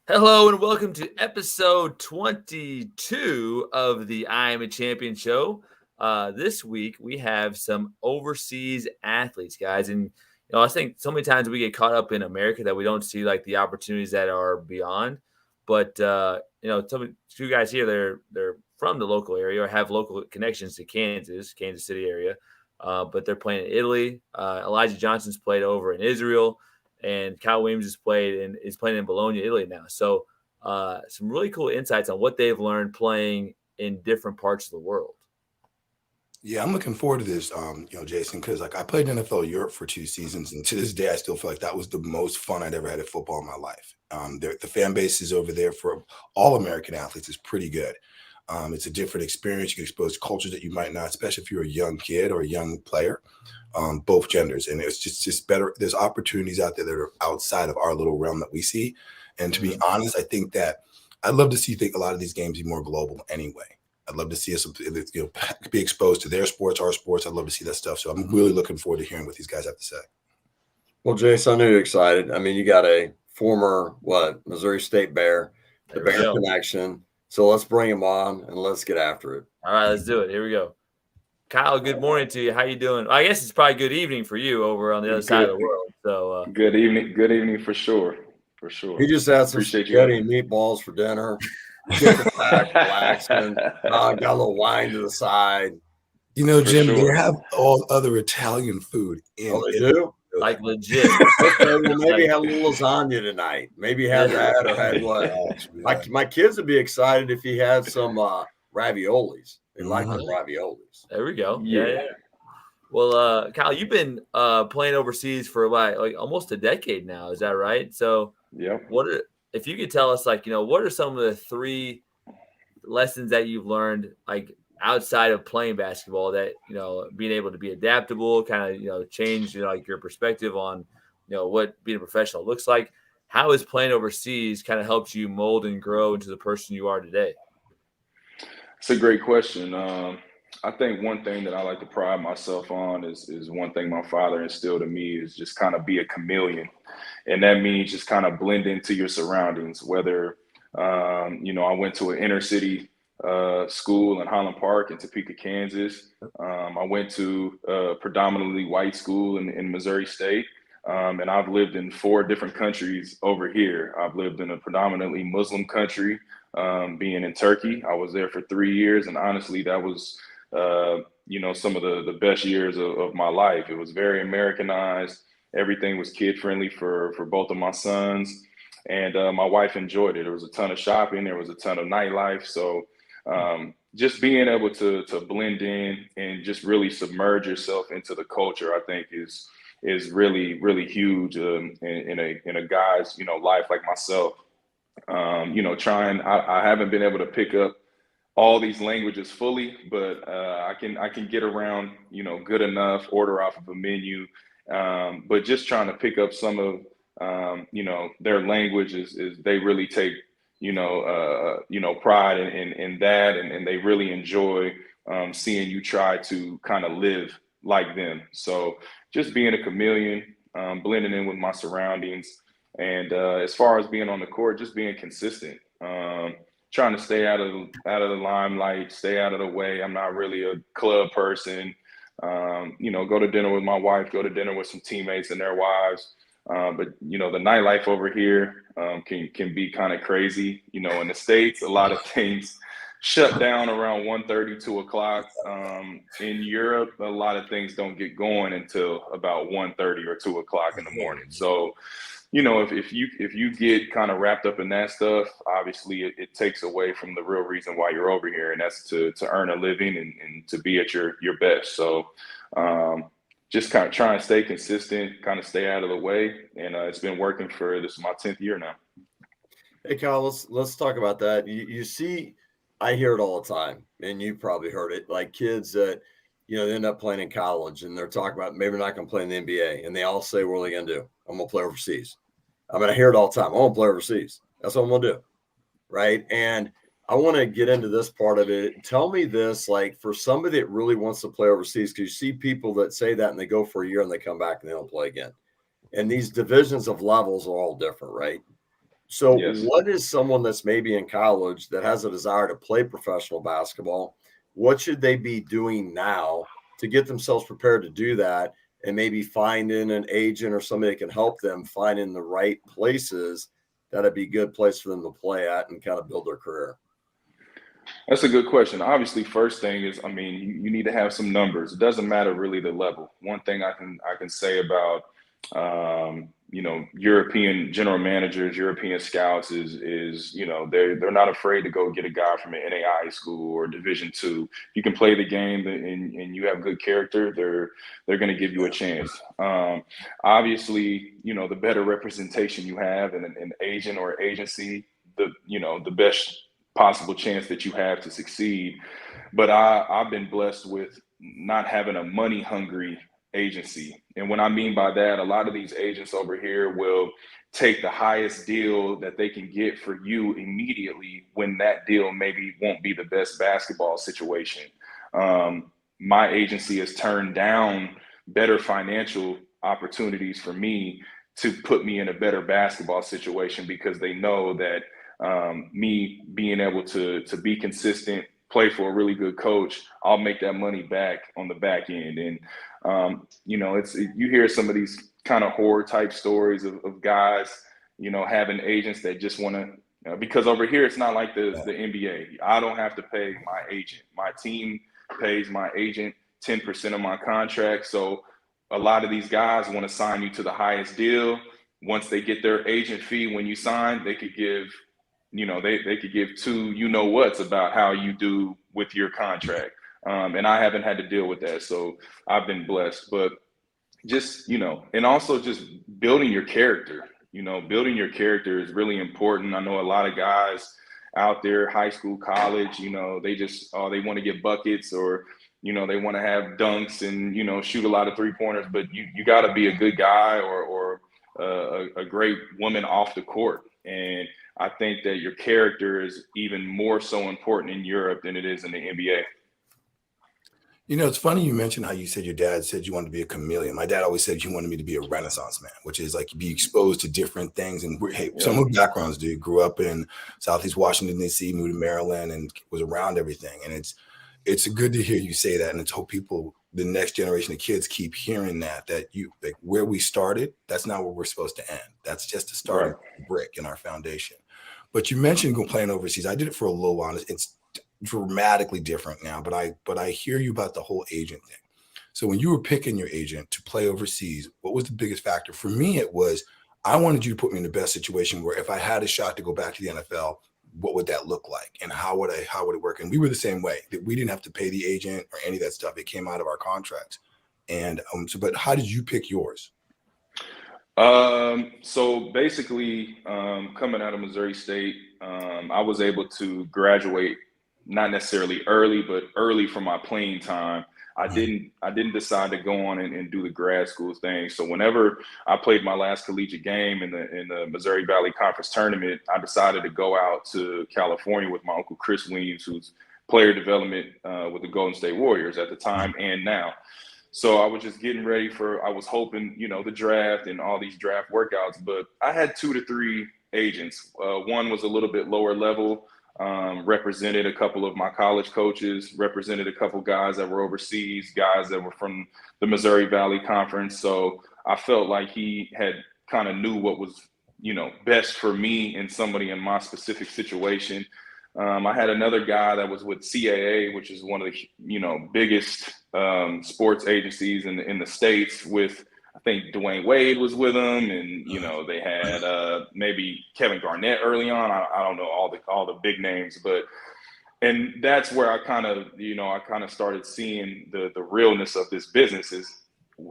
Hello and welcome to episode 22 of the I Am a Champion show. This week we have some overseas athletes, guys, and I think so many times we get caught up in America that we don't see like the opportunities that are beyond. But two guys here, they're from the local area or have local connections to Kansas City area, but they're playing in Italy. Elijah Johnson's played over in Israel. And Kyle Weems is playing in Bologna, Italy now. So some really cool insights on what they've learned playing in different parts of the world. Yeah, I'm looking forward to this, Jason, because I played NFL Europe for 2 seasons, and to this day, I still feel like that was the most fun I'd ever had at football in my life. The fan base is over there for all American athletes is pretty good. It's a different experience. You get exposed to cultures that you might not, especially if you're a young kid or a young player, both genders. And it's just better. There's opportunities out there that are outside of our little realm that we see. And to be honest, I think that I'd love to see a lot of these games be more global anyway. I'd love to see us, be exposed to their sports, our sports. I'd love to see that stuff. So I'm really looking forward to hearing what these guys have to say. Well, Jason, I know you're excited. I mean, you got a former, Missouri State Bear, the Bear connection. So let's bring him on and let's get after it. All right, let's do it. Here we go. Kyle, good morning to you. How you doing? I guess it's probably good evening for you over on the other side of the world. So good evening for sure. For sure. He just had some spaghetti and meatballs for dinner. Back, relaxing. Got a little wine to the side. Jim, they have all other Italian food in they do? Like legit. Okay, well, maybe have a little lasagna tonight. Maybe have that or had what? My kids would be excited if he had some raviolis. They like the raviolis. There we go. Yeah. Well, Kyle, you've been playing overseas for like almost a decade now. Is that right? So, yeah. If you could tell us, what are some of the 3 lessons that you've learned, outside of playing basketball that, being able to be adaptable, kind of, change, your perspective on, what being a professional looks like. How has playing overseas kind of helped you mold and grow into the person you are today? It's a great question. I think one thing that I like to pride myself on is one thing my father instilled in me is just kind of be a chameleon. And that means just kind of blend into your surroundings, whether, I went to an inner city school in Highland Park in Topeka, Kansas. I went to a predominantly white school in Missouri State. And I've lived in 4 different countries over here. I've lived in a predominantly Muslim country, being in Turkey. I was there for 3 years. And honestly, that was, some of the best years of my life. It was very Americanized. Everything was kid friendly for both of my sons. And my wife enjoyed it. There was a ton of shopping. There was a ton of nightlife. So just being able to blend in and just really submerge yourself into the culture, I think is really, really huge in a guy's, life like myself. I haven't been able to pick up all these languages fully, but I can get around, good enough, order off of a menu. But just trying to pick up some of, their language is they really take, pride in that, and they really enjoy seeing you try to kind of live like them. So just being a chameleon, blending in with my surroundings, and as far as being on the court, just being consistent. Trying to stay out of the limelight, stay out of the way. I'm not really a club person. Go to dinner with my wife, go to dinner with some teammates and their wives. But the nightlife over here can be kind of crazy. In the States, a lot of things shut down around 1:30, 2 o'clock. In Europe, a lot of things don't get going until about 1:30 or 2 o'clock in the morning. So, if you get kind of wrapped up in that stuff, obviously it takes away from the real reason why you're over here, and that's to earn a living and to be at your best. So just kind of try and stay consistent, kind of stay out of the way, and it's been working this is my 10th year now. Hey, Kyle, let's talk about that. You see, I hear it all the time, and you probably heard it, like kids that they end up playing in college, and they're talking about maybe not going to play in the NBA, and they all say, "What are they going to do? I'm going to play overseas." I mean, I hear it all the time. I want to play overseas. That's what I'm going to do. Right. And I want to get into this part of it. Tell me this, like for somebody that really wants to play overseas, because you see people that say that and they go for a year and they come back and they don't play again. And these divisions of levels are all different, right? So Yes. what is someone that's maybe in college that has a desire to play professional basketball? What should they be doing now to get themselves prepared to do that, and maybe finding an agent or somebody that can help them find in the right places that'd be a good place for them to play at and kind of build their career? That's a good question. Obviously, first thing is, I mean, you need to have some numbers. It doesn't matter really the level. One thing I can say about European general managers, European scouts is they're not afraid to go get a guy from an NAIA school or Division II. You can play the game and you have good character, they're going to give you a chance. Obviously, the better representation you have in an agent or agency, the best possible chance that you have to succeed. But I've been blessed with not having a money hungry agency. And what I mean by that, a lot of these agents over here will take the highest deal that they can get for you immediately when that deal maybe won't be the best basketball situation. My agency has turned down better financial opportunities for me to put me in a better basketball situation because they know that me being able to be consistent, play for a really good coach, I'll make that money back on the back end. And you hear some of these kind of horror type stories of guys, having agents that just want to, because over here it's not like the NBA. I don't have to pay my agent. My team pays my agent 10% of my contract. So a lot of these guys want to sign you to the highest deal. Once they get their agent fee when you sign, they could give they could give two whats about how you do with your contract. And I haven't had to deal with that. So I've been blessed. But just, and also just building your character. Building your character is really important. I know a lot of guys out there, high school, college, they just, they want to get buckets or, they want to have dunks and, shoot a lot of 3-pointers. But you got to be a good guy or a great woman off the court. And I think that your character is even more so important in Europe than it is in the NBA. It's funny you mentioned how you said your dad said you wanted to be a chameleon. My dad always said he wanted me to be a Renaissance man, which is like be exposed to different things. And some of the backgrounds, dude, grew up in Southeast Washington, D.C., moved to Maryland, and was around everything. And it's good to hear you say that. And it's hope people, the next generation of kids, keep hearing that you, like, where we started, that's not where we're supposed to end. That's just a starting brick in our foundation. But you mentioned playing overseas. I did it for a little while. It's dramatically different now, but I hear you about the whole agent thing. So when you were picking your agent to play overseas, what was the biggest factor? For me, it was I wanted you to put me in the best situation where if I had a shot to go back to the NFL, what would that look like? And how would it work? And we were the same way, that we didn't have to pay the agent or any of that stuff. It came out of our contracts. And but how did you pick yours? So basically, coming out of Missouri State, I was able to graduate not necessarily early, but early from my playing time. I didn't decide to go on and do the grad school thing. So whenever I played my last collegiate game in the Missouri Valley Conference tournament, I decided to go out to California with my uncle Chris Weems, who's player development with the Golden State Warriors at the time and now. So I was just getting ready I was hoping, the draft and all these draft workouts, but I had 2 to 3 agents. One was a little bit lower level, represented a couple of my college coaches, represented a couple guys that were overseas, guys that were from the Missouri Valley Conference. So I felt like he had kind of knew what was, best for me and somebody in my specific situation. I had another guy that was with CAA, which is one of the, biggest sports agencies in the States with, I think Dwayne Wade was with them, and they had maybe Kevin Garnett early on. I don't know all the big names, and that's where I kind of started seeing the realness of this business. Is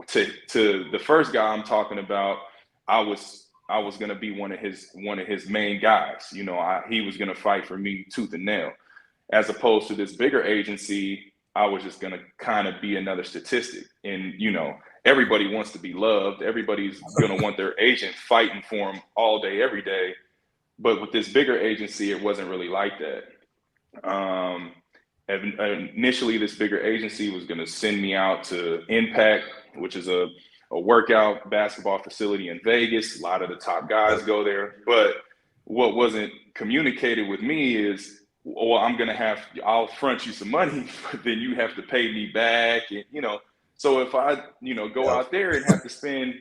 to the first guy I'm talking about, I was going to be one of his main guys. He was going to fight for me tooth and nail. As opposed to this bigger agency, I was just going to kind of be another statistic. And everybody wants to be loved. Everybody's going to want their agent fighting for them all day, every day. But with this bigger agency, it wasn't really like that. Initially, this bigger agency was going to send me out to Impact, which is a workout basketball facility in Vegas. A lot of the top guys go there. But what wasn't communicated with me is, well, I'll front you some money, but then you have to pay me back. And, so if I, go out there and have to spend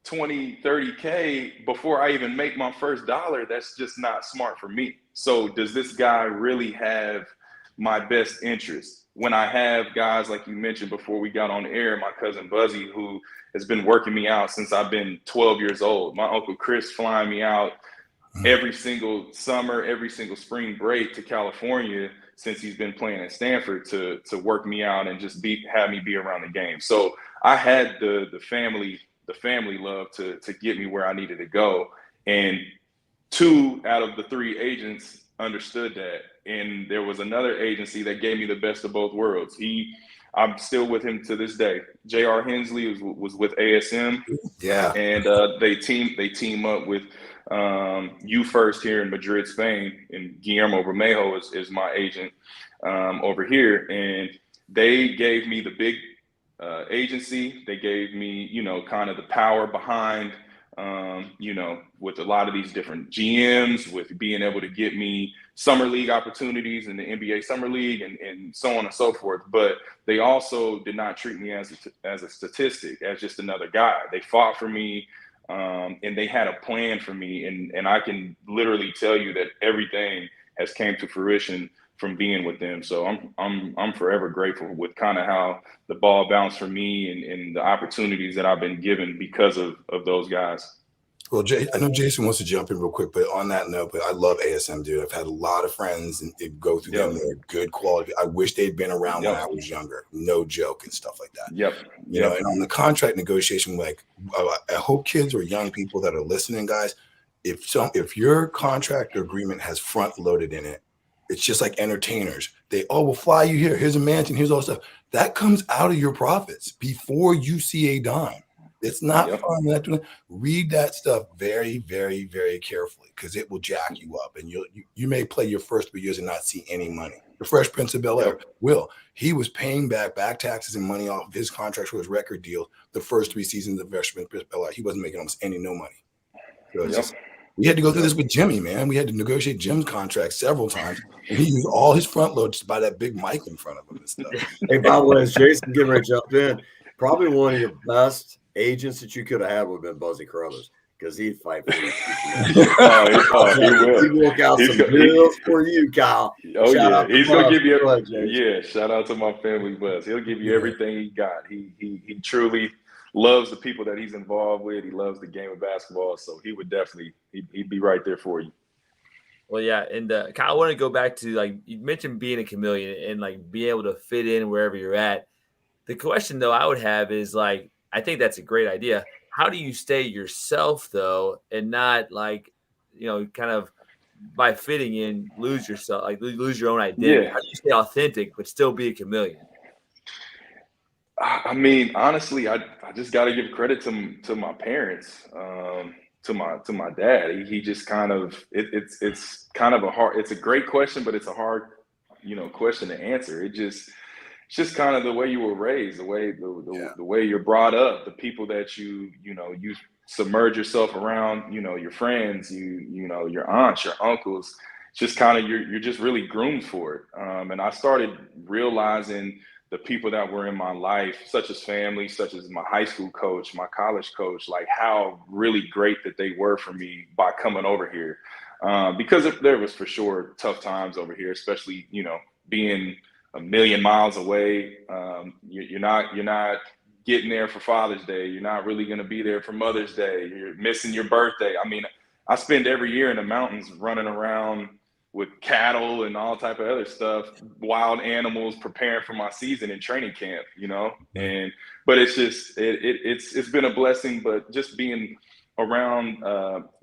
20, 30K before I even make my first dollar, that's just not smart for me. So does this guy really have my best interest? When I have guys like you mentioned before we got on the air, my cousin Buzzy, who has been working me out since I've been 12 years old, my Uncle Chris flying me out every single summer, every single spring break to California since he's been playing at Stanford to work me out and just have me be around the game. So I had the family love to get me where I needed to go. And 2 out of the 3 agents understood that. And there was another agency that gave me the best of both worlds. I'm still with him to this day. J.R. Hensley was with ASM. Yeah. And they team up with You First here in Madrid, Spain. And Guillermo Bermejo is my agent over here. And they gave me the big agency. They gave me, kind of the power behind, with a lot of these different GMs, with being able to get me summer league opportunities in the NBA Summer League and so on and so forth. But they also did not treat me as a statistic, as just another guy. They fought for me, and they had a plan for me. And I can literally tell you that everything has came to fruition from being with them. So I'm forever grateful with kind of how the ball bounced for me and the opportunities that I've been given because of those guys. Well, I know Jason wants to jump in real quick, but on that note, I love ASM, dude. I've had a lot of friends and go through them. They're good quality. I wish they'd been around when I was younger. No joke and stuff like that. You know, and on the contract negotiation, like I hope kids or young people that are listening, guys, if your contract or agreement has front loaded in it, it's just like entertainers. We'll fly you here. Here's a mansion. Here's all this stuff. That comes out of your profits before you see a dime. It's not fun. Read that stuff very, very, very carefully because it will jack you up, and you may play your first 3 years and not see any money. The Fresh Prince of Bel-Air, he was paying back taxes and money off of his contracts for his record deal the first 3 seasons of Fresh Prince of Bel-Air. He wasn't making almost no money. So we had to go through this with Jimmy, man. We had to negotiate Jim's contract several times, and he used all his front load just to buy that big mic in front of him and stuff. Hey, by the way, as Jason getting ready to jump in, probably one of your best agents that you could have had would have been Buzzy Carruthers because he'd fight for you. He will. He'd work out some deals for you, Kyle. He's gonna give you shout out to my family, Buzz. He'll give you everything he got. He truly loves the people that he's involved with. He loves the game of basketball, so he would definitely he'd be right there for you. Well, yeah, and Kyle, I want to go back to, like, you mentioned being a chameleon and, like, being able to fit in wherever you're at. The question, though, I would have is, like, I think that's a great idea. How do you stay yourself, though, and not, like, kind of by fitting in, lose yourself, like lose your own identity? How do you stay authentic but still be a chameleon? I mean, honestly, I just got to give credit to my parents, to my dad. He just kind of it's kind of it's a great question, but it's a hard question to answer. It's just kind of the way you were raised, the way you're brought up, the people that you submerge yourself around, your friends, your aunts, your uncles. Just kind of you're just really groomed for it. And I started realizing the people that were in my life, such as family, such as my high school coach, my college coach, like how really great that they were for me by coming over here. Because there was for sure tough times over here, especially, being a million miles away. You're not getting there for Father's Day. You're not really going to be there for Mother's Day. You're missing your birthday. I mean, I spend every year in the mountains running around with cattle and all type of other stuff, wild animals, preparing for my season in training camp, but it's just, it's been a blessing, but just being around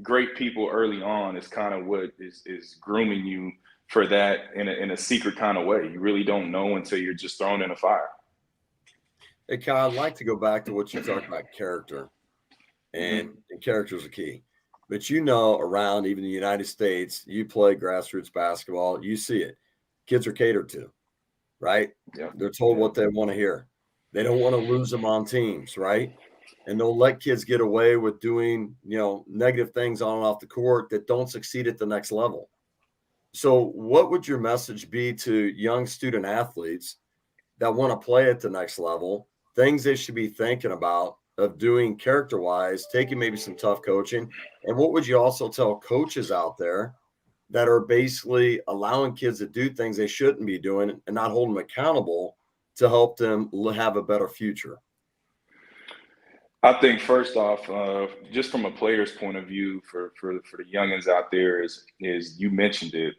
great people early on is kind of what is grooming you for that in a secret kind of way. You really don't know until you're just thrown in a fire. Hey, Kyle, I'd like to go back to what you talked about, character, and character is a key. But around even the United States, you play grassroots basketball, you see it. Kids are catered to, right? Yeah. They're told what they want to hear. They don't want to lose them on teams, right? and they'll let kids get away with doing, negative things on and off the court that don't succeed at the next level. So what would your message be to young student athletes that want to play at the next level, things they should be thinking about of doing character-wise, taking maybe some tough coaching? And what would you also tell coaches out there that are basically allowing kids to do things they shouldn't be doing and not holding them accountable to help them have a better future? I think first off, just from a player's point of view, for the youngins out there, is you mentioned it.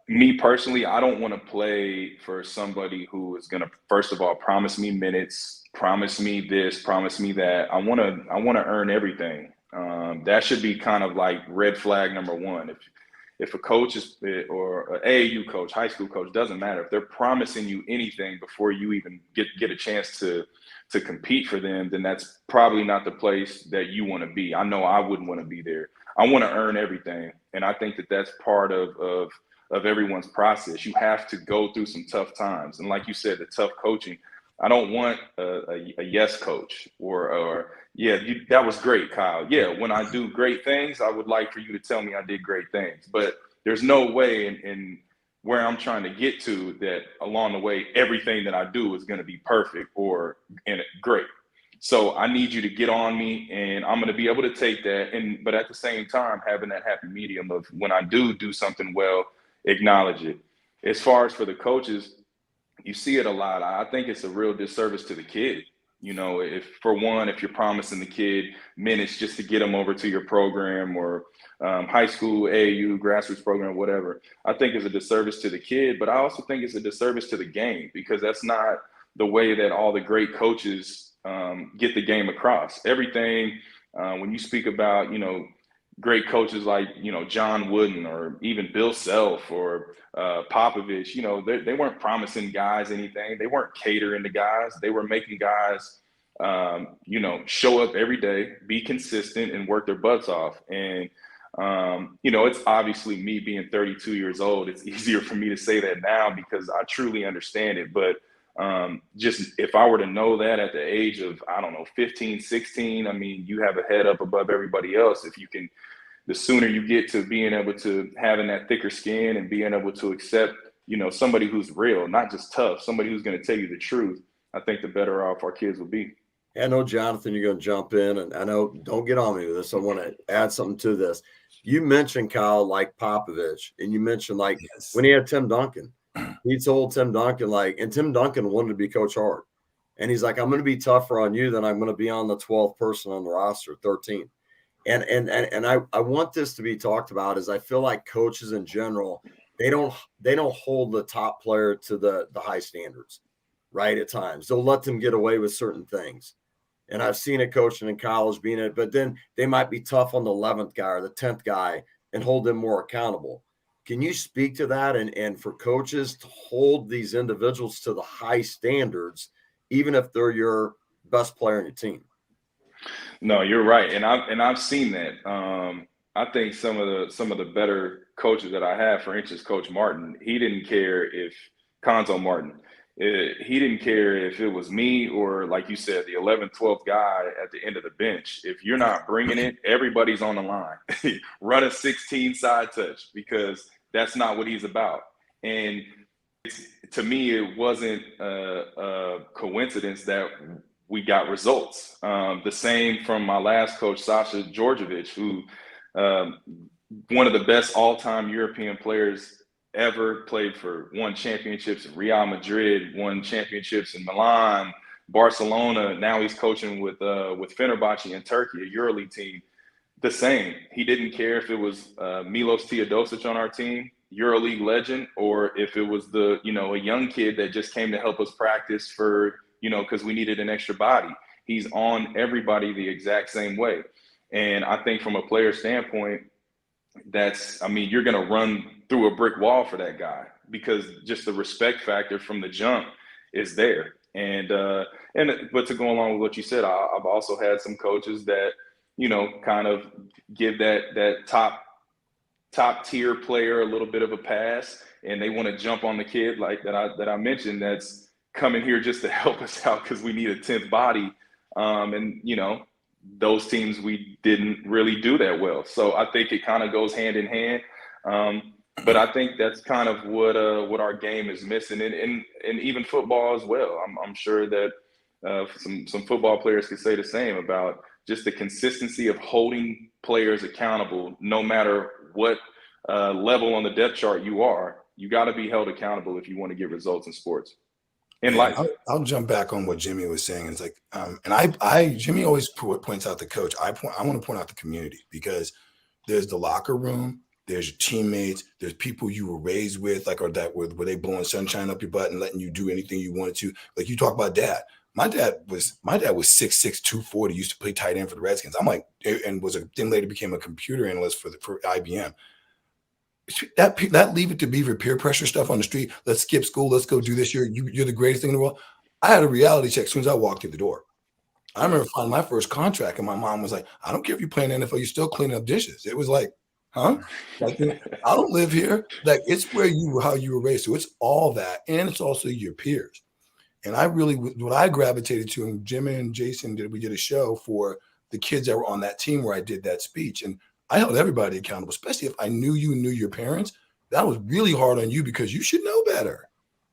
Me personally, I don't want to play for somebody who is going to, first of all, promise me minutes, promise me this, promise me that. I want to earn everything. That should be kind of like red flag number one. If a coach is, or an AAU coach, high school coach, doesn't matter. If they're promising you anything before you even get a chance to compete for them, then that's probably not the place that you want to be. I know I wouldn't want to be there. I want to earn everything. And I think that that's part of everyone's process. You have to go through some tough times. And like you said, the tough coaching, I don't want a yes coach or yeah, that was great, Kyle. Yeah, when I do great things, I would like for you to tell me I did great things. But there's no way in where I'm trying to get to that along the way, everything that I do is going to be perfect or great. So I need you to get on me, and I'm going to be able to take that. But at the same time, having that happy medium of when I do something well, acknowledge it. As far as for the coaches, you see it a lot. I think it's a real disservice to the kid. If you're promising the kid minutes just to get them over to your program or high school, AAU, grassroots program, whatever, I think it's a disservice to the kid. But I also think it's a disservice to the game, because that's not the way that all the great coaches get the game across. Everything, when you speak about, great coaches like, John Wooden or even Bill Self or Popovich, they weren't promising guys anything. They weren't catering to guys. They were making guys, show up every day, be consistent, and work their butts off. And, it's obviously me being 32 years old. It's easier for me to say that now because I truly understand it. But just if I were to know that at the age of, 15, 16, you have a head up above everybody else. If you can, the sooner you get to being able to having that thicker skin and being able to accept, somebody who's real, not just tough, somebody who's going to tell you the truth, I think the better off our kids will be. I know, Jonathan, you're going to jump in, and I know, don't get on me with this. I want to add something to this. You mentioned, Kyle, like Popovich, and you mentioned when he had Tim Duncan, he told Tim Duncan, and Tim Duncan wanted to be Coach Hart. And he's like, I'm going to be tougher on you than I'm going to be on the 12th person on the roster, 13. And I want this to be talked about, is I feel like coaches in general, they don't hold the top player to the high standards, right? At times they'll let them get away with certain things. And I've seen it coaching in college being it, but then they might be tough on the 11th guy or the 10th guy and hold them more accountable. Can you speak to that? And for coaches to hold these individuals to the high standards, even if they're your best player on your team? No, you're right, and I've seen that. I think some of the better coaches that I have, for instance, Coach Martin, he didn't care if Conzo Martin, he didn't care if it was me or, like you said, the 11th, 12th guy at the end of the bench. If you're not bringing it, everybody's on the line. Run a 16 side touch, because that's not what he's about. And to me, it wasn't a coincidence that we got results. The same from my last coach, Sasha Djordjevic, who one of the best all-time European players ever, played for, won championships in Real Madrid, won championships in Milan, Barcelona. Now he's coaching with Fenerbahce in Turkey, a EuroLeague team. The same. He didn't care if it was Milos Teodosic on our team, EuroLeague legend, or if it was a young kid that just came to help us practice for, because we needed an extra body. He's on everybody the exact same way. And I think from a player standpoint, you're going to run through a brick wall for that guy, because just the respect factor from the jump is there. But to go along with what you said, I've also had some coaches that, kind of give that top tier player a little bit of a pass, and they want to jump on the kid like that I mentioned, that's coming here just to help us out because we need a 10th body. And, those teams, we didn't really do that well. So I think it kind of goes hand in hand. But I think that's kind of what our game is missing, and even football as well. I'm sure that some football players could say the same about just the consistency of holding players accountable, no matter what level on the depth chart you are. You got to be held accountable if you want to get results in sports. In life. I'll jump back on what Jimmy was saying. It's like, and Jimmy always points out the coach. I want to point out the community, because there's the locker room, there's your teammates, there's people you were raised with, like, or that were they blowing sunshine up your butt and letting you do anything you wanted to. Like, you talk about dad. My dad was 6'6", 240, used to play tight end for the Redskins. I'm like, and then later became a computer analyst for IBM. That leave it to beaver peer pressure stuff on the street. Let's skip school. Let's go do this. You're the greatest thing in the world. I had a reality check as soon as I walked through the door. I remember finding my first contract, and my mom was like, "I don't care if you're playing NFL, you're still cleaning up dishes." It was like, huh? Like, I don't live here. Like, it's how you were raised. So it's all that, and it's also your peers. And what I gravitated to, and Jimmy and Jason we did a show for the kids that were on that team where I did that speech, and I held everybody accountable, especially if I knew you knew your parents. That was really hard on you, because you should know better.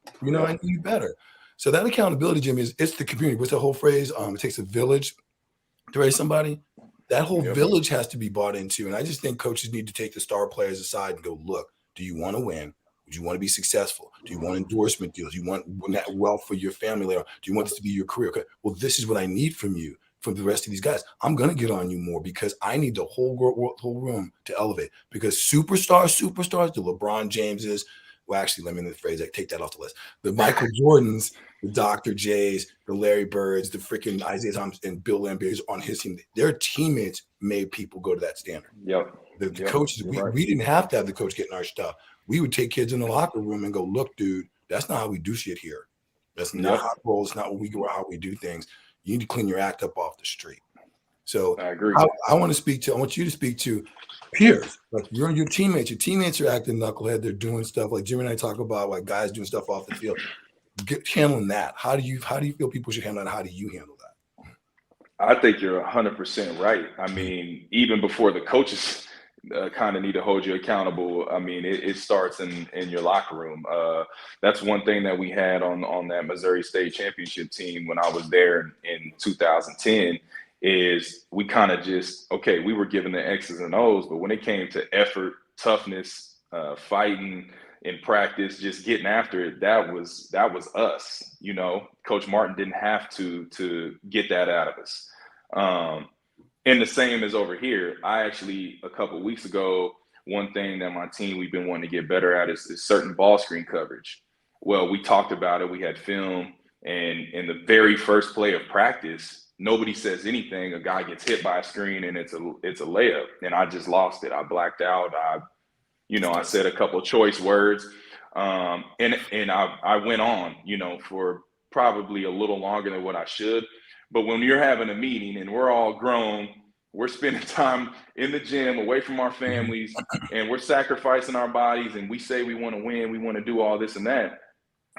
I knew you better. So that accountability, Jimmy, it's the community. What's the whole phrase? It takes a village to raise somebody. That whole village has to be bought into. And I just think coaches need to take the star players aside and go, look, do you want to win? Do you want to be successful? Do you want endorsement deals? Do you want that wealth for your family later? Do you want this to be your career? Okay, well, this is what I need from you. From the rest of these guys, I'm going to get on you more, because I need the whole room to elevate, because superstars, the LeBron Jameses, well, actually, let me take that off the list. The Michael Jordans, the Dr. J's, the Larry Birds, the freaking Isaiah Thomas and Bill Lambiers on his team. Their teammates made people go to that standard. The coaches, we didn't have to have the coach getting our stuff. We would take kids in the locker room and go, look, dude, that's not how we do shit here. That's not how it rolls. It's not how we do things. You need to clean your act up off the street. So I agree. I want you to speak to peers. Like, your teammates. Your teammates are acting knucklehead. They're doing stuff like Jimmy and I talk about, like, guys doing stuff off the field. Handling that. How do you feel people should handle that? How do you handle that? I think you're 100% right. I mean, even before the coaches kind of need to hold you accountable, I mean, it starts in your locker room. That's one thing that we had on that Missouri State championship team when I was there in 2010, is we kind of we were given the X's and O's, but when it came to effort, toughness, fighting in practice, just getting after it, that was us. Coach Martin didn't have to get that out of us. And the same as over here. I actually, a couple of weeks ago, one thing that my team, we've been wanting to get better at is certain ball screen coverage. Well, we talked about it. We had film, and in the very first play of practice, nobody says anything. A guy gets hit by a screen, and it's a layup, and I just lost it. I blacked out. I said a couple of choice words, and I went on, for probably a little longer than what I should. But when you're having a meeting and we're all grown, we're spending time in the gym away from our families, and we're sacrificing our bodies, and we say we want to win, we want to do all this and that.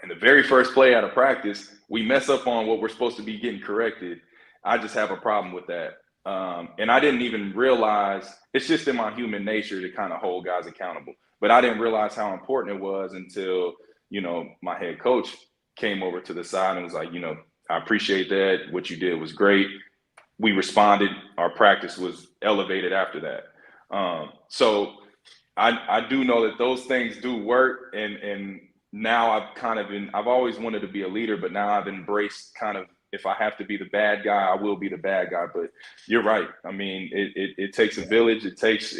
And the very first play out of practice, we mess up on what we're supposed to be getting corrected. I just have a problem with that. And I didn't even realize, it's just in my human nature to kind of hold guys accountable. But I didn't realize how important it was until, my head coach came over to the side and was like, I appreciate that. What you did was great. We responded. Our practice was elevated after that. So I do know that those things do work. And now I've always wanted to be a leader, but now I've embraced kind of, if I have to be the bad guy, I will be the bad guy. But you're right. I mean, it takes a village. It takes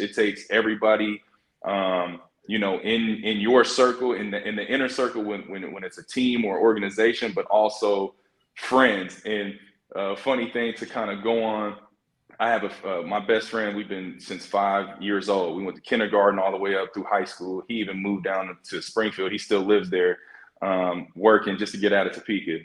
everybody, in your circle, in the inner circle, when it's a team or organization, but also friends. And funny thing to kind of go on, I have my best friend. We've been since 5 years old. We went to kindergarten all the way up through high school. He even moved down to Springfield. He still lives there, working just to get out of Topeka.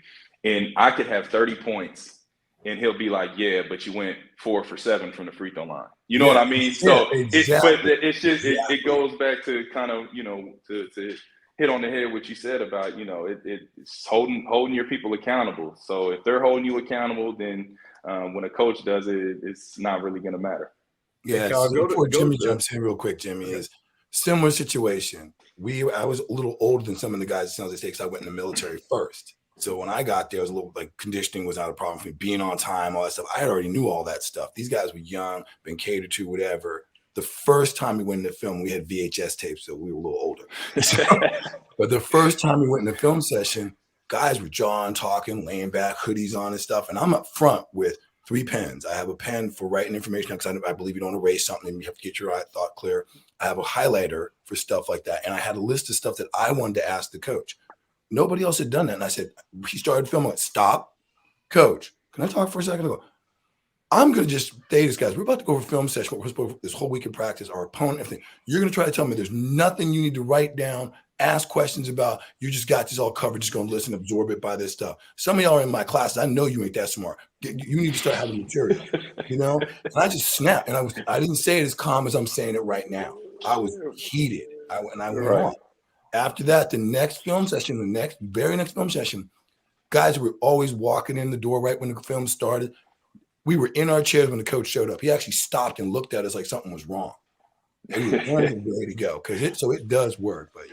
And I could have 30 points and he'll be like, yeah, but you went 4 for 7 from the free throw line. You know what I mean? So it goes back to kind of, to hit on the head what you said about, it's holding your people accountable. So if they're holding you accountable, then When a coach does it, it's not really going to matter. Yeah, Kyle, so before Jimmy to jumps in real quick, Jimmy, Okay. is similar situation. I was a little older than some of the guys at San Jose State because I went in the military first. So when I got there, it was a little like conditioning was not a problem for me, being on time, all that stuff. I already knew all that stuff. These guys were young, been catered to, whatever. The first time we went into film, we had VHS tapes, so we were a little older. But the first time we went in the film session, guys were jawing, talking, laying back, hoodies on and stuff. And I'm up front with 3 pens. I have a pen for writing information because I believe you don't erase something and you have to get your thought clear. I have a highlighter for stuff like that. And I had a list of stuff that I wanted to ask the coach. Nobody else had done that. And I said, he started filming. I went, stop, coach. Can I talk for a second? I go, I'm going to just say this, guys. We're about to go over film session. We're supposed to this whole week of practice, our opponent, everything. You're going to try to tell me there's nothing you need to write down, ask questions about. You just got this all covered. Just going to listen, absorb it by this stuff. Some of y'all are in my class. I know you ain't that smart. You need to start having material, And I just snapped. And I didn't say it as calm as I'm saying it right now. I was heated. I went on. After that, the next film session, very next film session, guys were always walking in the door right when the film started. We were in our chairs when the coach showed up. He actually stopped and looked at us like something was wrong. And we were ready to go so it does work. But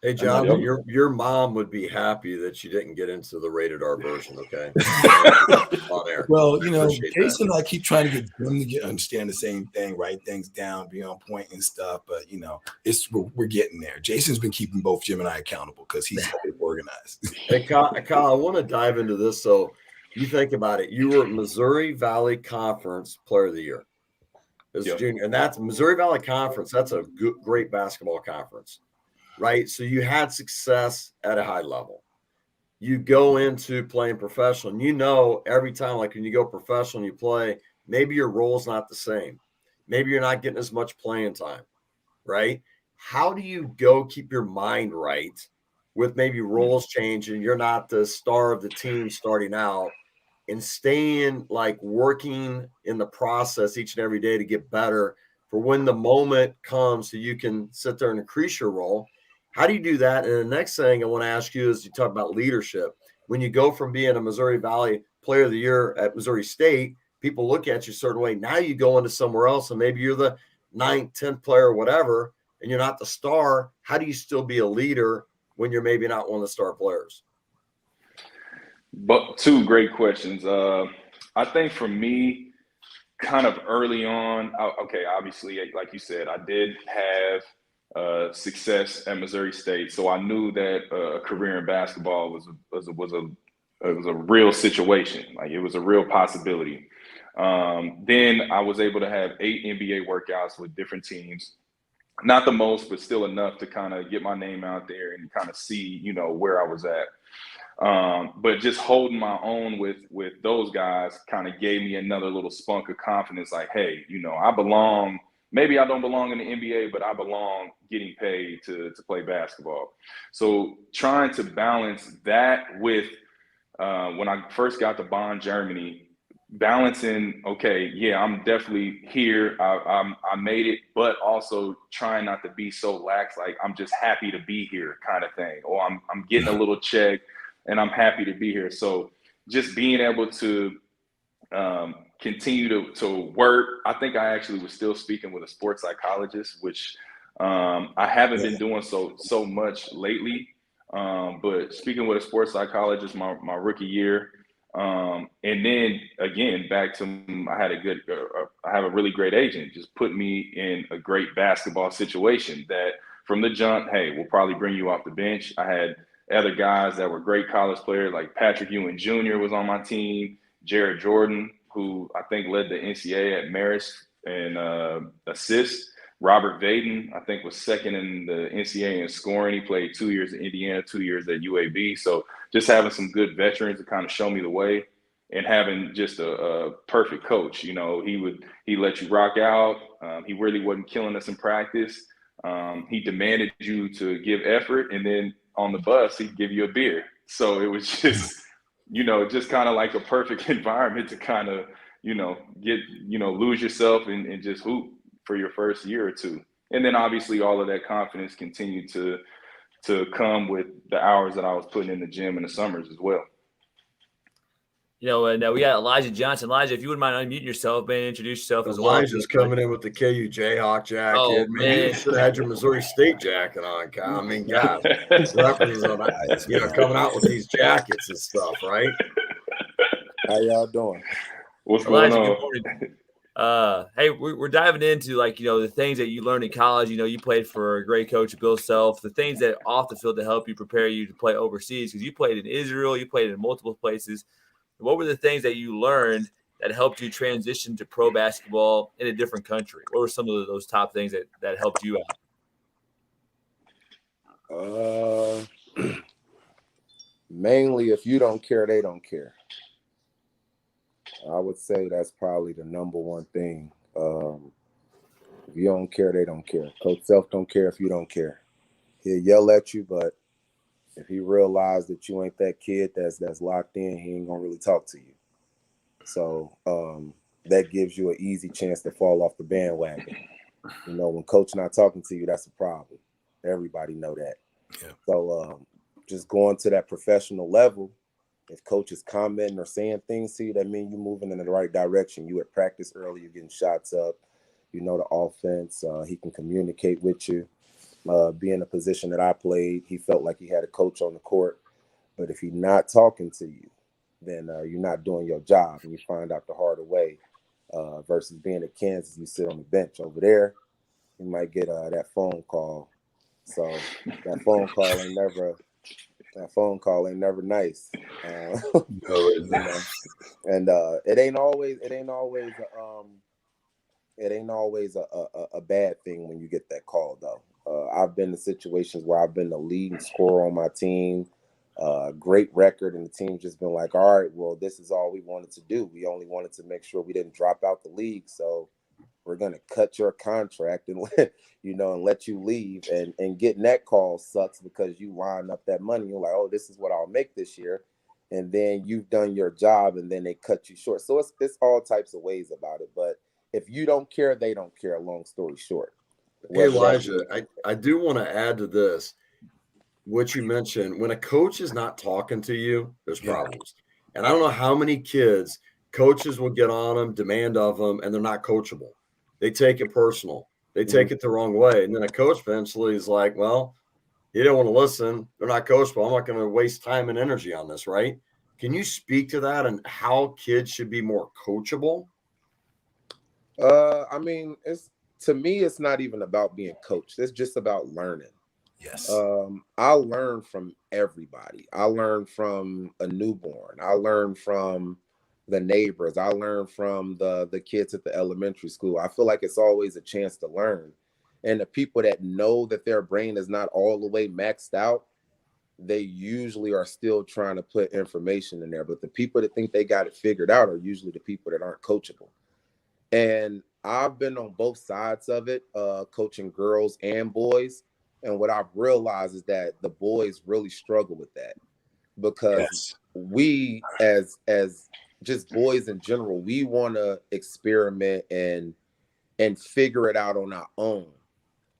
Hey John, your mom would be happy that you didn't get into the rated R version. Okay, on air. Well, Jason and I keep trying to get them to understand the same thing, write things down, be on point and stuff. But we're getting there. Jason's been keeping both Jim and I accountable because he's organized. Hey Kyle, I want to dive into this. So you think about it. You were Missouri Valley Conference Player of the Year as a junior, and that's Missouri Valley Conference. That's a great basketball conference, right? So you had success at a high level. You go into playing professional, and every time, like when you go professional and you play, maybe your role's not the same. Maybe you're not getting as much playing time, right? How do you keep your mind right with maybe roles changing? You're not the star of the team starting out, and staying working in the process each and every day to get better for when the moment comes so you can sit there and increase your role. How do you do that? And the next thing I want to ask you is you talk about leadership. When you go from being a Missouri Valley Player of the Year at Missouri State, people look at you a certain way. Now you go into somewhere else and maybe you're the 9th, 10th player or whatever, and you're not the star. How do you still be a leader when you're maybe not one of the star players? But 2 great questions. I think for me, kind of early on, obviously, like you said, I did have success at Missouri State, so I knew that a career in basketball was a real situation. Like it was a real possibility. Then I was able to have 8 NBA workouts with different teams. Not the most, but still enough to kind of get my name out there and kind of see, where I was at. But just holding my own with those guys kind of gave me another little spunk of confidence. Like, hey, I belong. Maybe I don't belong in the NBA, but I belong getting paid to play basketball. So trying to balance that with when I first got to Bonn, Germany, balancing, I'm definitely here. I made it, but also trying not to be so lax. Like I'm just happy to be here kind of thing. Or I'm getting a little check and I'm happy to be here. So just being able to continue to work. I think I actually was still speaking with a sports psychologist, which I haven't been doing so much lately. But speaking with a sports psychologist my rookie year, and then again back to I have a really great agent, just put me in a great basketball situation that from the jump, hey, we'll probably bring you off the bench. I had other guys that were great college players, like Patrick Ewing Jr. was on my team, Jared Jordan, who I think led the NCAA at Marist and assists. Robert Vaden, I think, was second in the NCAA in scoring. He played 2 years at Indiana, 2 years at UAB. So just having some good veterans to kind of show me the way, and having just a perfect coach. He let you rock out. He really wasn't killing us in practice. He demanded you to give effort, and then on the bus, he'd give you a beer. So it was just, just kind of like a perfect environment to kind of, lose yourself and just hoop for your first year or two. And then obviously all of that confidence continued to come with the hours that I was putting in the gym in the summers as well. And we got Elijah Johnson. Elijah, if you wouldn't mind unmuting yourself, man, introduce yourself as well. Elijah's coming in with the KU Jayhawk jacket. Oh, man. You should have had your Missouri State jacket on, Kyle. I mean, God, coming out with these jackets and stuff, right? How y'all doing? What's Elijah, going on? good morning. Hey, we're diving into the things that you learned in college. You played for a great coach, Bill Self. The things that off the field to help you prepare you to play overseas, because you played in Israel, you played in multiple places. What were the things that you learned that helped you transition to pro basketball in a different country? What were some of those top things that helped you out? Mainly, if you don't care, they don't care. I would say that's probably the number one thing. If you don't care, they don't care. Coach Self don't care if you don't care. He'll yell at you, but if he realizes that you ain't that kid that's locked in, he ain't gonna really talk to you. So that gives you an easy chance to fall off the bandwagon. When coach not talking to you, that's a problem. Everybody know that. Yeah. So just going to that professional level, if coach is commenting or saying things to you, that means you're moving in the right direction. You at practice early, you're getting shots up, the offense, he can communicate with you. Be in a position that I played, he felt like he had a coach on the court. But if he's not talking to you, then you're not doing your job, and you find out the harder way. Versus being at Kansas, you sit on the bench. Over there, you might get that phone call. So that phone call ain't never nice. And it ain't always a bad thing when you get that call, though. I've been in situations where I've been the leading scorer on my team, great record, and the team's just been like, all right, well, this is all we wanted to do. We only wanted to make sure we didn't drop out the league, so we're going to cut your contract and let you leave. And getting that call sucks because you line up that money. You're like, oh, this is what I'll make this year. And then you've done your job, and then they cut you short. So it's all types of ways about it. But if you don't care, they don't care, long story short. Hey, Elijah, I do want to add to this, what you mentioned. When a coach is not talking to you, there's problems. And I don't know how many coaches will get on them, demand of them, and they're not coachable. They take it personal. They take it the wrong way. And then a coach eventually is like, well, you don't want to listen. They're not coachable. I'm not going to waste time and energy on this, right? Can you speak to that and how kids should be more coachable? To me, it's not even about being coached. It's just about learning. Yes. I learn from everybody. I learn from a newborn. I learn from the neighbors. I learn from the kids at the elementary school. I feel like it's always a chance to learn. And the people that know that their brain is not all the way maxed out, they usually are still trying to put information in there. But the people that think they got it figured out are usually the people that aren't coachable. And I've been on both sides of it, coaching girls and boys. And what I've realized is that the boys really struggle with that because we, as just boys in general, we want to experiment and figure it out on our own.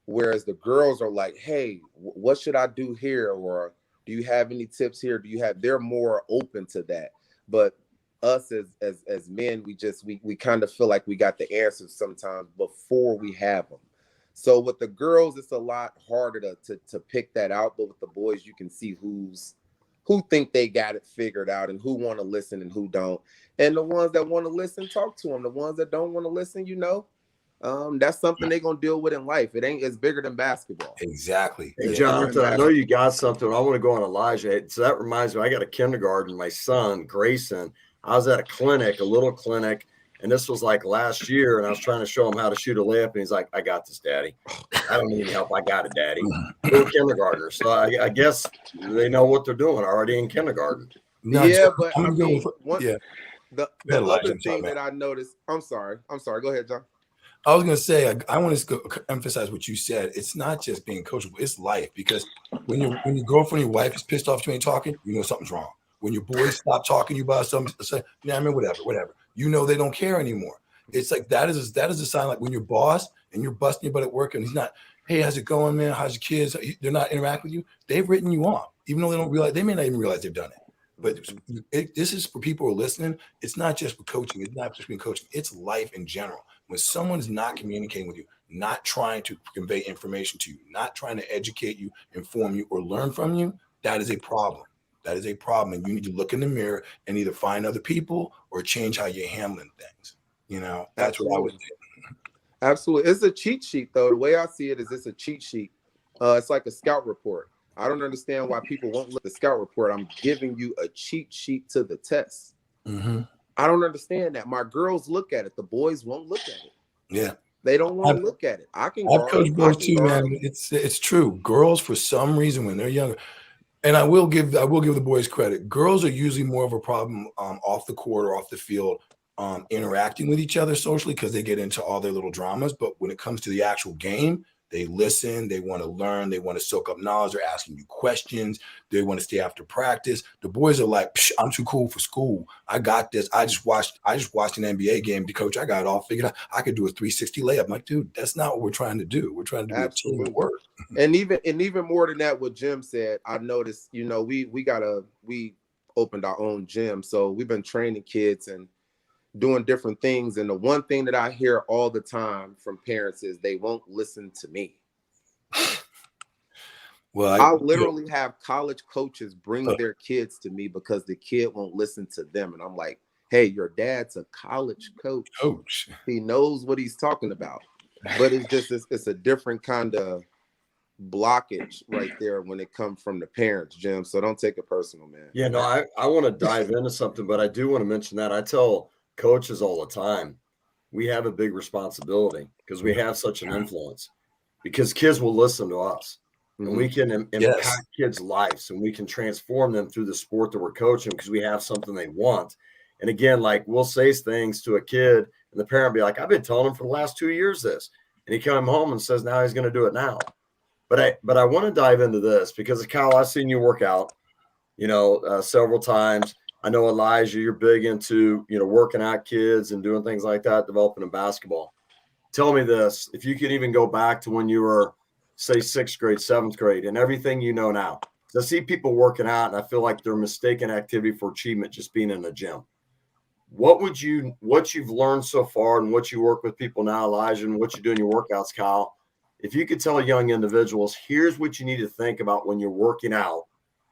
Whereas the girls are like, hey, what should I do here? Or do you have any tips here? They're more open to that. But us as men, we kind of feel like we got the answers sometimes before we have them. So with the girls, it's a lot harder to pick that out. But with the boys, you can see who think they got it figured out and who want to listen and who don't. And the ones that want to listen, talk to them. The ones that don't want to listen, that's something they're going to deal with in life. It's bigger than basketball. Exactly. Hey, Jonathan, I know you got something. I want to go on Elijah. So that reminds me, I got a kindergarten. My son, Grayson, I was at a little clinic, and this was like last year, and I was trying to show him how to shoot a layup, and he's like, I got this, Daddy. I don't need any help. I got it, Daddy. Little kindergartner. So I guess they know what they're doing already in kindergarten. No, yeah, but I mean, the other thing that I noticed, I'm sorry. Go ahead, John. I was going to say, I want to emphasize what you said. It's not just being coachable, it's life. Because when your girlfriend, your wife is pissed off you ain't talking, something's wrong. When your boys stop talking to you about something, say, whatever. They don't care anymore. It's like that is a sign, like when your boss and you're busting your butt at work and he's not, hey, how's it going, man? How's your kids? They're not interacting with you. They've written you off, even though they may not even realize they've done it. But this is for people who are listening. It's not just for coaching. It's not just being coaching. It's life in general. When someone's not communicating with you, not trying to convey information to you, not trying to educate you, inform you, or learn from you, that is a problem. That is a problem. And you need to look in the mirror and either find other people or change how you're handling things. You know, that's Absolutely. what I would do. Absolutely. It's a cheat sheet, though. The way I see it is it's a cheat sheet. It's like a scout report. I don't understand why people won't look at the scout report. I'm giving you a cheat sheet to the test. Mm-hmm. I don't understand that. My girls look at it. The boys won't look at it. Yeah. They don't want to look at it. I've coached boys too, man. It's true. Girls, for some reason, when they're younger, and I will give the boys credit. Girls are usually more of a problem off the court or off the field, interacting with each other socially because they get into all their little dramas. But when it comes to the actual game, they listen, they want to learn, they want to soak up knowledge, they're asking you questions, they want to stay after practice. The boys are like, I'm too cool for school. I got this. I just watched an NBA game. Coach, I got it all figured out. I could do a 360 layup. I'm like, dude, that's not what we're trying to do. We're trying to do a team of work. And even more than that, what Jim said, I noticed, you know, we opened our own gym. So we've been training kids and doing different things. And the one thing that I hear all the time from parents is they won't listen to me. Well, I literally have college coaches bring their kids to me because the kid won't listen to them. And I'm like, hey, your dad's a college coach. He knows what he's talking about. But it's a different kind of blockage right there when it comes from the parents, Jim. So don't take it personal, man. Yeah, no, I want to dive into something, but I do want to mention that I tell coaches all the time, we have a big responsibility because we have such an influence, because kids will listen to us and we can impact kids' lives and we can transform them through the sport that we're coaching because we have something they want. And again, like we'll say things to a kid and the parent be like, I've been telling him for the last 2 years this, and he come home and says, now he's going to do it now. But I want to dive into this because Kyle, I've seen you work out, several times. I know, Elijah, you're big into, working out kids and doing things like that, developing in basketball. Tell me this, if you could even go back to when you were, say, 6th grade, 7th grade, and everything you know now. I see people working out, and I feel like they're mistaking activity for achievement just being in the gym. What you've learned so far and what you work with people now, Elijah, and what you do in your workouts, Kyle, if you could tell young individuals, here's what you need to think about when you're working out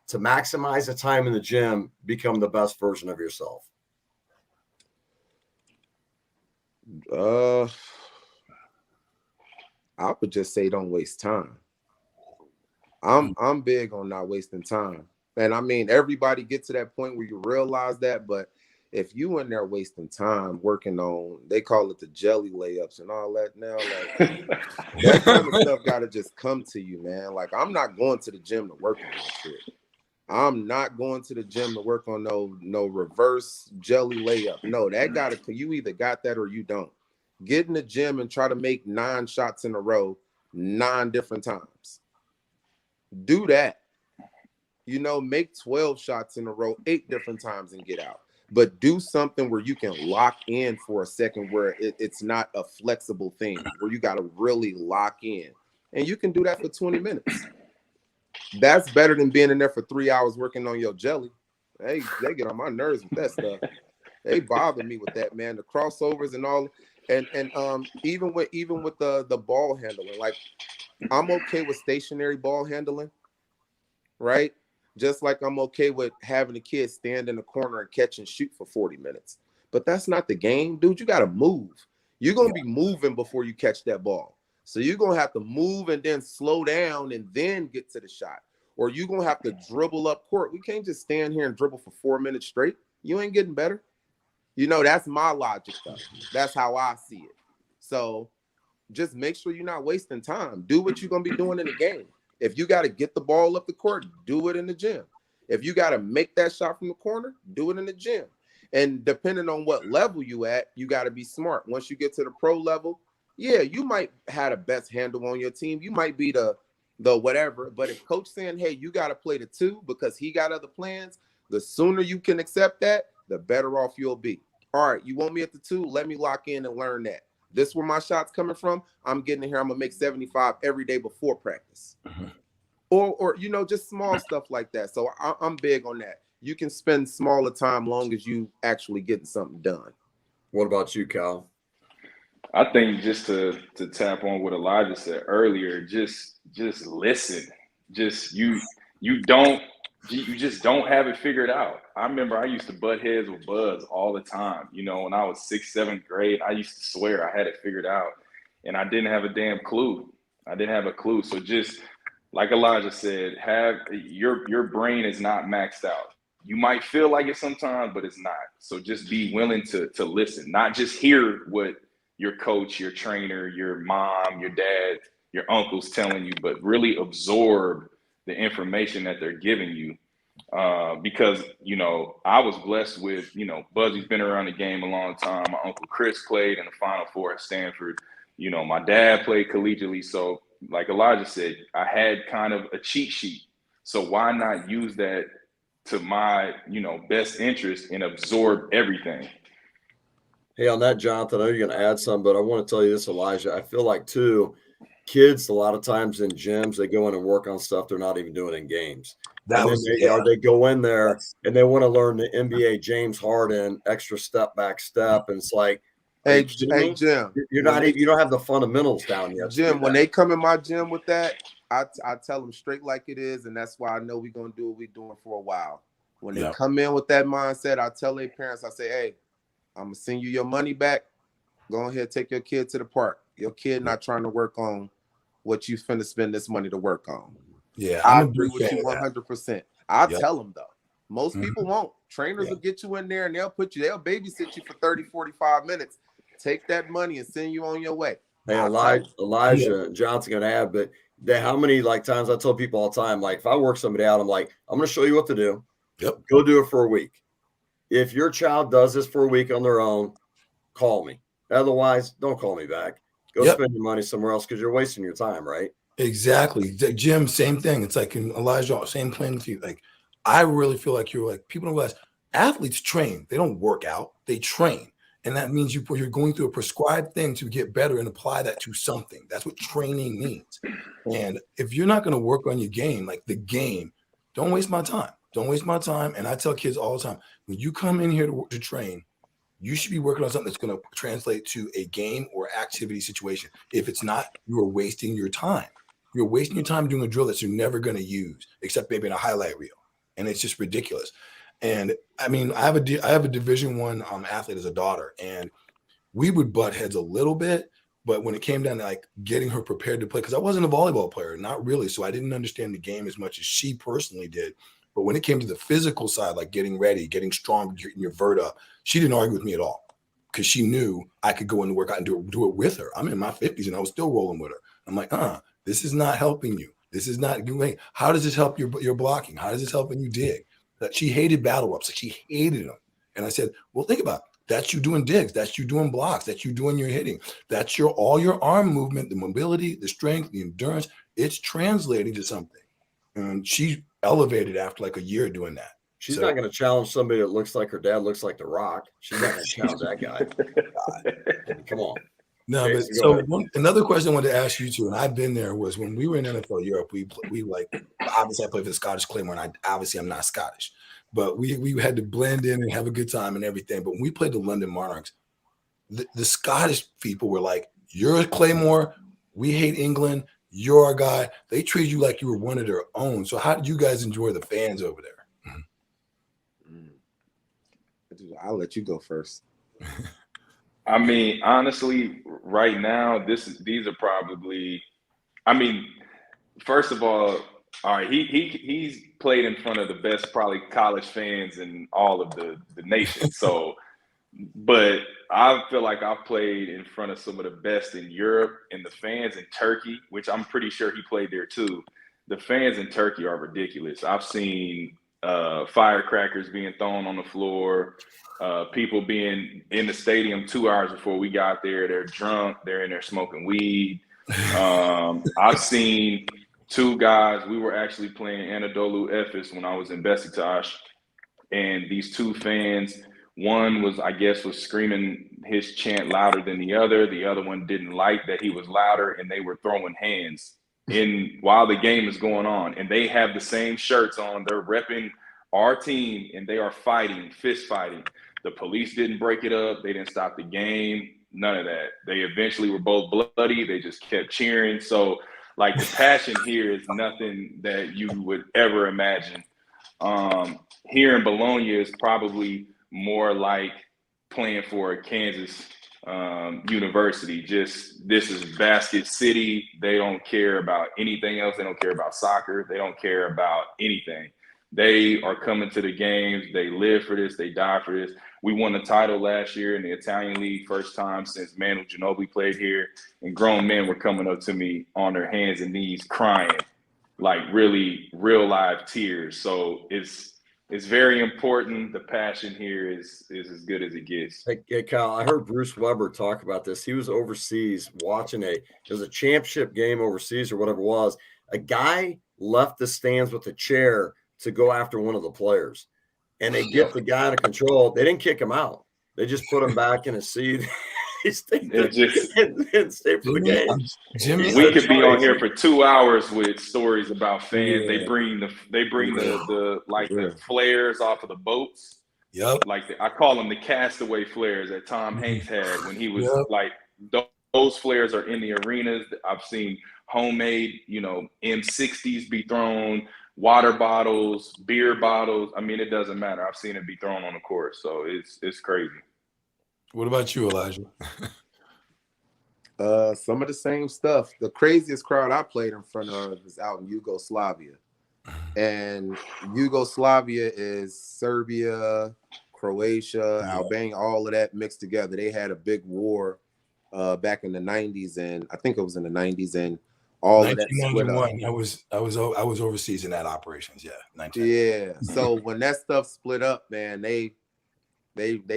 to maximize the time in the gym, become the best version of yourself. I would just say don't waste time. I'm big on not wasting time. And I mean, everybody gets to that point where you realize that, but if you in there wasting time working on, they call it the jelly layups and all that now, like that kind of stuff got to just come to you, man. Like, I'm not going to the gym to work on that shit. I'm not going to the gym to work on no reverse jelly layup. No, you either got that or you don't. Get in the gym and try to make 9 shots in a row 9 different times. Do that. Make 12 shots in a row 8 different times and get out. But do something where you can lock in for a second, where it's not a flexible thing, where you got to really lock in. And you can do that for 20 minutes. That's better than being in there for 3 hours working on your jelly. They get on my nerves with that stuff. They bother me with that, man. The crossovers and all, and even with the ball handling, like I'm okay with stationary ball handling, right? Just like I'm okay with having a kid stand in the corner and catch and shoot for 40 minutes. But that's not the game, dude. You got to move. You're going to be moving before you catch that ball. So you're going to have to move and then slow down and then get to the shot. Or you're going to have to dribble up court. We can't just stand here and dribble for 4 minutes straight. You ain't getting better. That's my logic, though. That's how I see it. So just make sure you're not wasting time. Do what you're going to be doing in the game. If you got to get the ball up the court, do it in the gym. If you got to make that shot from the corner, do it in the gym. And depending on what level you at, you got to be smart. Once you get to the pro level, yeah, you might have the best handle on your team. You might be the whatever. But if coach saying, hey, you got to play the 2 because he got other plans, the sooner you can accept that, the better off you'll be. All right, you want me at the 2? Let me lock in and learn that. This is where my shot's coming from. I'm getting in here. I'm going to make 75 every day before practice. Or just small stuff like that. So I'm big on that. you can spend smaller time long as you actually getting something done. What about you, Kyle? I think just to tap on what Elijah said earlier, just listen. Just you just don't have it figured out. I remember I used to butt heads with Buzz all the time. You know, when I was 6th, 7th grade, I used to swear I had it figured out, and I didn't have a damn clue. I didn't have a clue. So just like Elijah said, have your brain is not maxed out. You might feel like it sometimes, but it's not. So just be willing to listen, not just hear what your coach, your trainer, your mom, your dad, your uncle's telling you, but really absorb the information that they're giving you. Because, you know, I was blessed with, you know, Buzzy's been around the game a long time. My Uncle Chris played in the Final Four at Stanford. You know, my dad played collegiately. So like Elijah said, I had kind of a cheat sheet. So why not use that to my, you know, best interest and absorb everything? Hey, on that, Jonathan, I know you're going to add some, but I want to tell you this, Elijah. I feel like, too, kids, a lot of times in gyms, they go in and work on stuff they're not even doing in games. They go in there and they want to learn the NBA James Harden extra step back step. And it's like, hey, Jim, you don't have the fundamentals down yet. Jim, when they come in my gym with that, I tell them straight like it is. And that's why I know we're going to do what we're doing for a while. When they come in with that mindset, I tell their parents, I say, hey, I'm going to send you your money back. Go ahead, take your kid to the park. Your kid not trying to work on what you finna spend this money to work on. Yeah, I agree with you 100%. I'll tell them, though. Most Mhm. people won't. Trainers will get you in there and they'll babysit you for 30, 45 minutes. Take that money and send you on your way. Hey, Elijah, Johnson going to add, but how many times I tell people all the time, like if I work somebody out, I'm like, I'm going to show you what to do. Yep. Go do it for a week. If your child does this for a week on their own, call me. Otherwise, don't call me back. Go spend your money somewhere else because you're wasting your time, right? Exactly. Jim, same thing. It's like in Elijah, same plan with you. Like, I really feel like you're like, people don't realize athletes train. They don't work out. They train. And that means you're going through a prescribed thing to get better and apply that to something. That's what training means. And if you're not going to work on your game, like the game, don't waste my time. Don't waste my time. And I tell kids all the time, when you come in here to train, you should be working on something that's going to translate to a game or activity situation. If it's not, you are wasting your time. You're wasting your time doing a drill that you're never going to use, except maybe in a highlight reel. And it's just ridiculous. And I mean, I have a Division I athlete as a daughter, and we would butt heads a little bit. But when it came down to like getting her prepared to play, because I wasn't a volleyball player, not really. So I didn't understand the game as much as she personally did. But when it came to the physical side, like getting ready, getting strong, getting your vert up, she didn't argue with me at all because she knew I could go in the workout and do it with her. I'm in my 50s and I was still rolling with her. I'm like, this is not helping you. This is not doing. How does this help your blocking? How does this help when you dig? That she hated battle ups. Like she hated them. And I said, well, think about it. That's you doing digs. That's you doing blocks. That's you doing your hitting. That's all your arm movement, the mobility, the strength, the endurance. It's translating to something. And she elevated after like a year doing that. She's not going to challenge somebody that looks like her dad looks like The Rock. She's not going to challenge that guy. Come on. No, okay, but so another question I wanted to ask you too, and I've been there, was when we were in NFL Europe, we like, obviously I played for the Scottish Claymore, and I'm not Scottish, but we had to blend in and have a good time and everything. But when we played the London Monarchs, the Scottish people were like, you're a Claymore, we hate England, you're our guy. They treat you like you were one of their own. So how did you guys enjoy the fans over there? I'll let you go first. I mean, honestly, right now, these are probably. I mean, first of all right, he's played in front of the best probably college fans in all of the nation. So, but I feel like I've played in front of some of the best in Europe, and the fans in Turkey, which I'm pretty sure he played there too. The fans in Turkey are ridiculous. I've seen firecrackers being thrown on the floor. People being in the stadium 2 hours before we got there. They're drunk. They're in there smoking weed. I've seen two guys. We were actually playing Anadolu Efes when I was in Besiktas. And these two fans, one was screaming his chant louder than the other. The other one didn't like that he was louder, and they were throwing hands while the game is going on. And they have the same shirts on. They're repping our team, and they are fighting, fist fighting. The police didn't break it up. They didn't stop the game. None of that. They eventually were both bloody. They just kept cheering. So, like, the passion here is nothing that you would ever imagine. Here in Bologna is probably more like playing for a Kansas university. Just, this is basket city. They don't care about anything else. They don't care about soccer. They don't care about anything. They are coming to the games. They live for this. They die for this. We won the title last year in the Italian League, first time since Manu Ginobili played here. And grown men were coming up to me on their hands and knees crying, like really real live tears. So it's very important. The passion here is as good as it gets. Hey, Kyle, I heard Bruce Weber talk about this. He was overseas watching it was a championship game overseas or whatever it was. A guy left the stands with a chair to go after one of the players, and they get the guy under control. They didn't kick him out. They just put him back in his seat. And stay for the game. Jimmy, we could be on here for 2 hours with stories about fans. Yeah. They bring the flares off of the boats. Yep. Like I call them the castaway flares that Tom Hanks had when he was like, those flares are in the arenas. I've seen homemade, M60s be thrown, water bottles, beer bottles. I mean, it doesn't matter. I've seen it be thrown on the court. So it's crazy. What about you, Elijah? Some of the same stuff. The craziest crowd I played in front of is out in Yugoslavia. And Yugoslavia is Serbia, Croatia, Albania, all of that mixed together. They had a big war back in the 90s, and I think it was in the 90s, and all of that split up. I was overseas in that operations, So when that stuff split up, man, they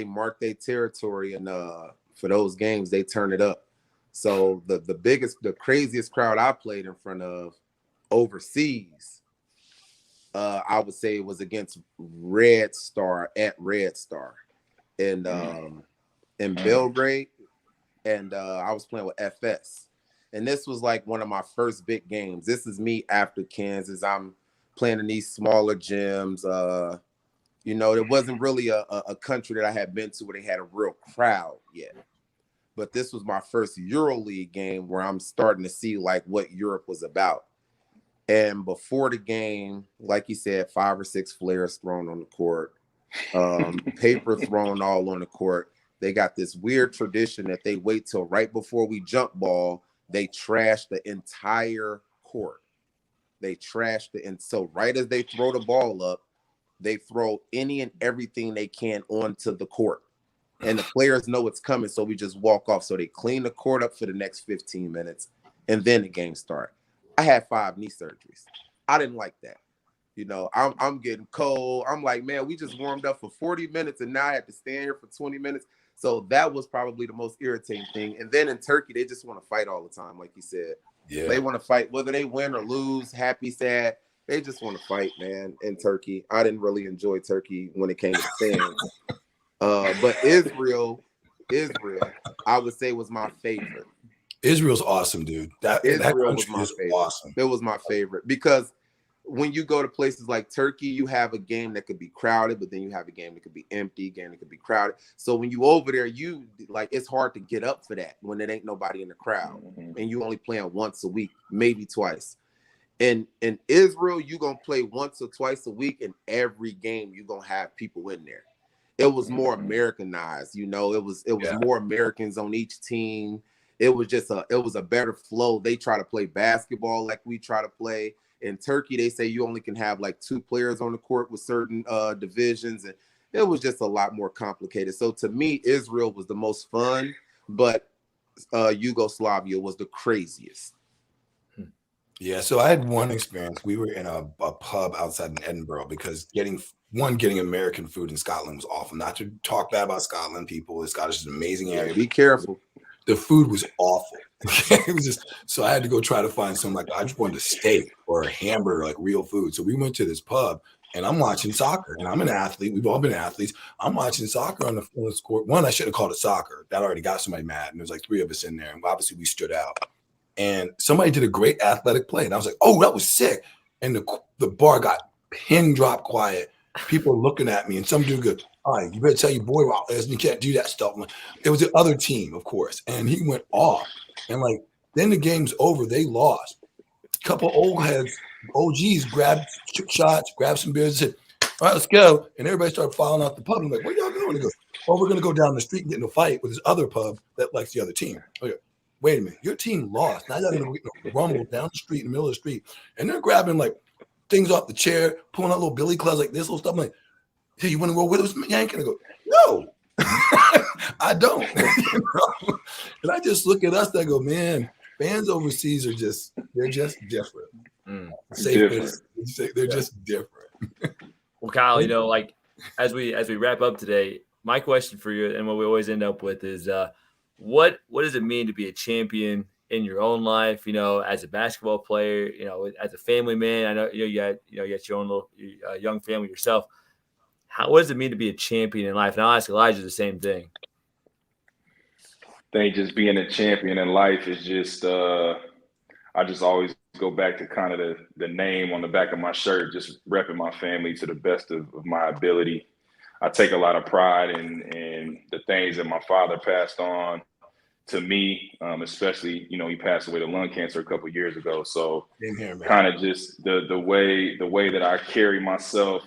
mark their territory, and for those games they turn it up. So the craziest crowd I played in front of overseas, I would say it was against Red Star at Red Star in Belgrade, and I was playing with FS, and this was like one of my first big games. This is me after Kansas. I'm playing in these smaller gyms. There wasn't really a country that I had been to where they had a real crowd yet. But this was my first EuroLeague game where I'm starting to see like what Europe was about. And before the game, like you said, 5 or 6 flares thrown on the court, paper thrown all on the court. They got this weird tradition that they wait till right before we jump ball, they trash the entire court. So right as they throw the ball up, they throw any and everything they can onto the court. And the players know it's coming, so we just walk off. So they clean the court up for the next 15 minutes, and then the game starts. I had 5 knee surgeries. I didn't like that. I'm getting cold. I'm like, man, we just warmed up for 40 minutes, and now I have to stand here for 20 minutes. So that was probably the most irritating thing. And then in Turkey, they just want to fight all the time, like you said. Yeah. They want to fight, whether they win or lose, happy, sad. They just want to fight, man, in Turkey. I didn't really enjoy Turkey when it came to fans. But Israel, I would say was my favorite. Israel's awesome, dude. That was my favorite. Awesome. It was my favorite because when you go to places like Turkey, you have a game that could be crowded, but then you have a game that could be empty, a game that could be crowded. So when you over there, it's hard to get up for that when there ain't nobody in the crowd, and you only playing once a week, maybe twice. In Israel, you're going to play once or twice a week, and every game you're going to have people in there. It was more Americanized, it was more Americans on each team. It was a better flow. They try to play basketball like we try to play. In Turkey, they say you only can have like 2 players on the court with certain divisions, and it was just a lot more complicated. So to me, Israel was the most fun, but Yugoslavia was the craziest. Yeah, so I had one experience. We were in a pub outside in Edinburgh because getting American food in Scotland was awful. Not to talk bad about Scotland, people. Scottish is an amazing area. Be careful. The food was awful. It was so I had to go try to find some, like, I just wanted a steak or a hamburger, like real food. So we went to this pub, and I'm watching soccer, and I'm an athlete. We've all been athletes. I'm watching soccer on the court. One, I should have called it soccer. That already got somebody mad, and there was like 3 of us in there, and obviously we stood out. And somebody did a great athletic play, and I was like, oh, that was sick. And the bar got pin drop quiet, people are looking at me, and some dude goes, "All right, you better tell your boy you can't do that stuff." Like, it was the other team, of course, and he went off. And like then the game's over, they lost. A couple old heads, OGs grabbed shots, grabbed some beers, and said, "All right, let's go." And everybody started filing out the pub. I'm like, "Where y'all going?" He goes, "Oh, we're gonna go down the street and get in a fight with this other pub that likes the other team." Okay, wait a minute, your team lost. Now y'all gonna get in a rumble down the street in the middle of the street, and they're grabbing like things off the chair, pulling out little billy clubs like this little stuff. I'm like, "Hey, you want to go with us, Yank?" And I go, "No, I don't." You know? And I just look at us and I go, "Man, fans overseas are they're just different. They're just different." Well, Kyle, like as we wrap up today, my question for you, and what we always end up with, is what does it mean to be a champion in your own life? As a basketball player, as a family man. I know you got your own little young family yourself. What does it mean to be a champion in life? And I'll ask Elijah the same thing. I think just being a champion in life is just I just always go back to kind of the name on the back of my shirt, just repping my family to the best of my ability. I take a lot of pride in the things that my father passed on to me, especially, he passed away to lung cancer a couple of years ago. So kind of just the way that I carry myself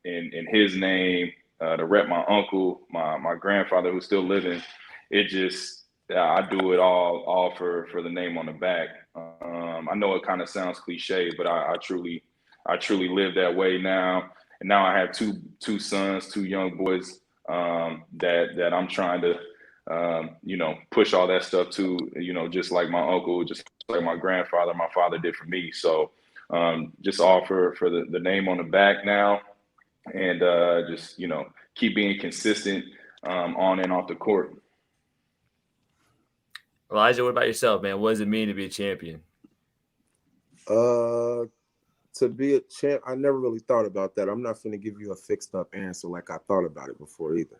in his name, to rep my uncle, my grandfather who's still living. It just, I do it all for the name on the back. I know it kind of sounds cliche, but I truly live that way now. And now I have two sons, two young boys, that I'm trying to, push all that stuff to, just like my uncle, just like my grandfather, my father did for me. So just all for the name on the back now, and just, keep being consistent on and off the court. Elijah, what about yourself, man? What does it mean to be a champion? To be a champ, I never really thought about that. I'm not going to give you a fixed up answer like I thought about it before either.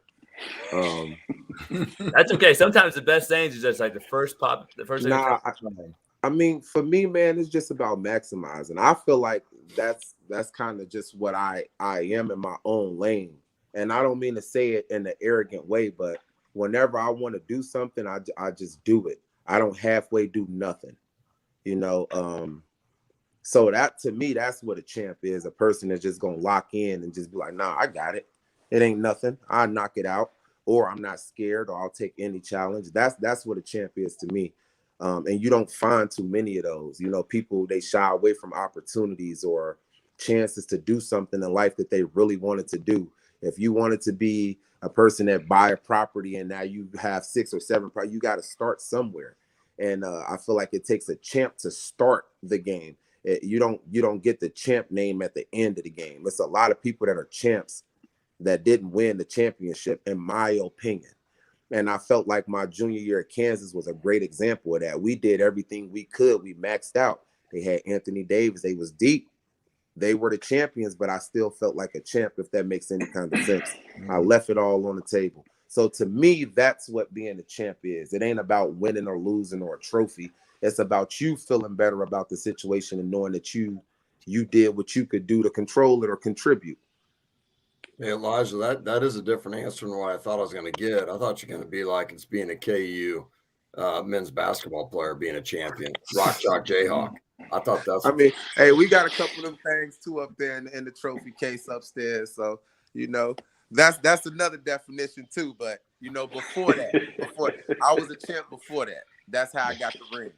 That's okay. Sometimes the best things is just like the first thing. I mean, for me, man, it's just about maximizing. I feel like that's kind of just what I am in my own lane. And I don't mean to say it in an arrogant way, but whenever I want to do something, I just do it. I don't halfway do nothing, So that, to me, that's what a champ is. A person that's just going to lock in and just be like, "Nah, I got it. It ain't nothing. I'll knock it out," or "I'm not scared," or "I'll take any challenge." That's what a champ is to me. And you don't find too many of those. People, they shy away from opportunities or chances to do something in life that they really wanted to do. If you wanted to be a person that buy a property and now you have 6 or 7 properties, you got to start somewhere. And I feel like it takes a champ to start the game. You don't get the champ name at the end of the game. It's a lot of people that are champs that didn't win the championship, in my opinion. And I felt like my junior year at Kansas was a great example of that. We did everything we could. We maxed out. They had Anthony Davis. They was deep. They were the champions, but I still felt like a champ, if that makes any kind of sense. I left it all on the table. So to me, that's what being a champ is. It ain't about winning or losing or a trophy. It's about you feeling better about the situation and knowing that you did what you could do to control it or contribute. Hey, Elijah, that is a different answer than what I thought I was going to get. I thought you're going to be like it's being a KU men's basketball player, being a champion, Rock Chalk Jayhawk. I thought that's. I mean, hey, we got a couple of things too up there in the trophy case upstairs. So that's another definition too. But before that, I was a champ before that. That's how I got the ring.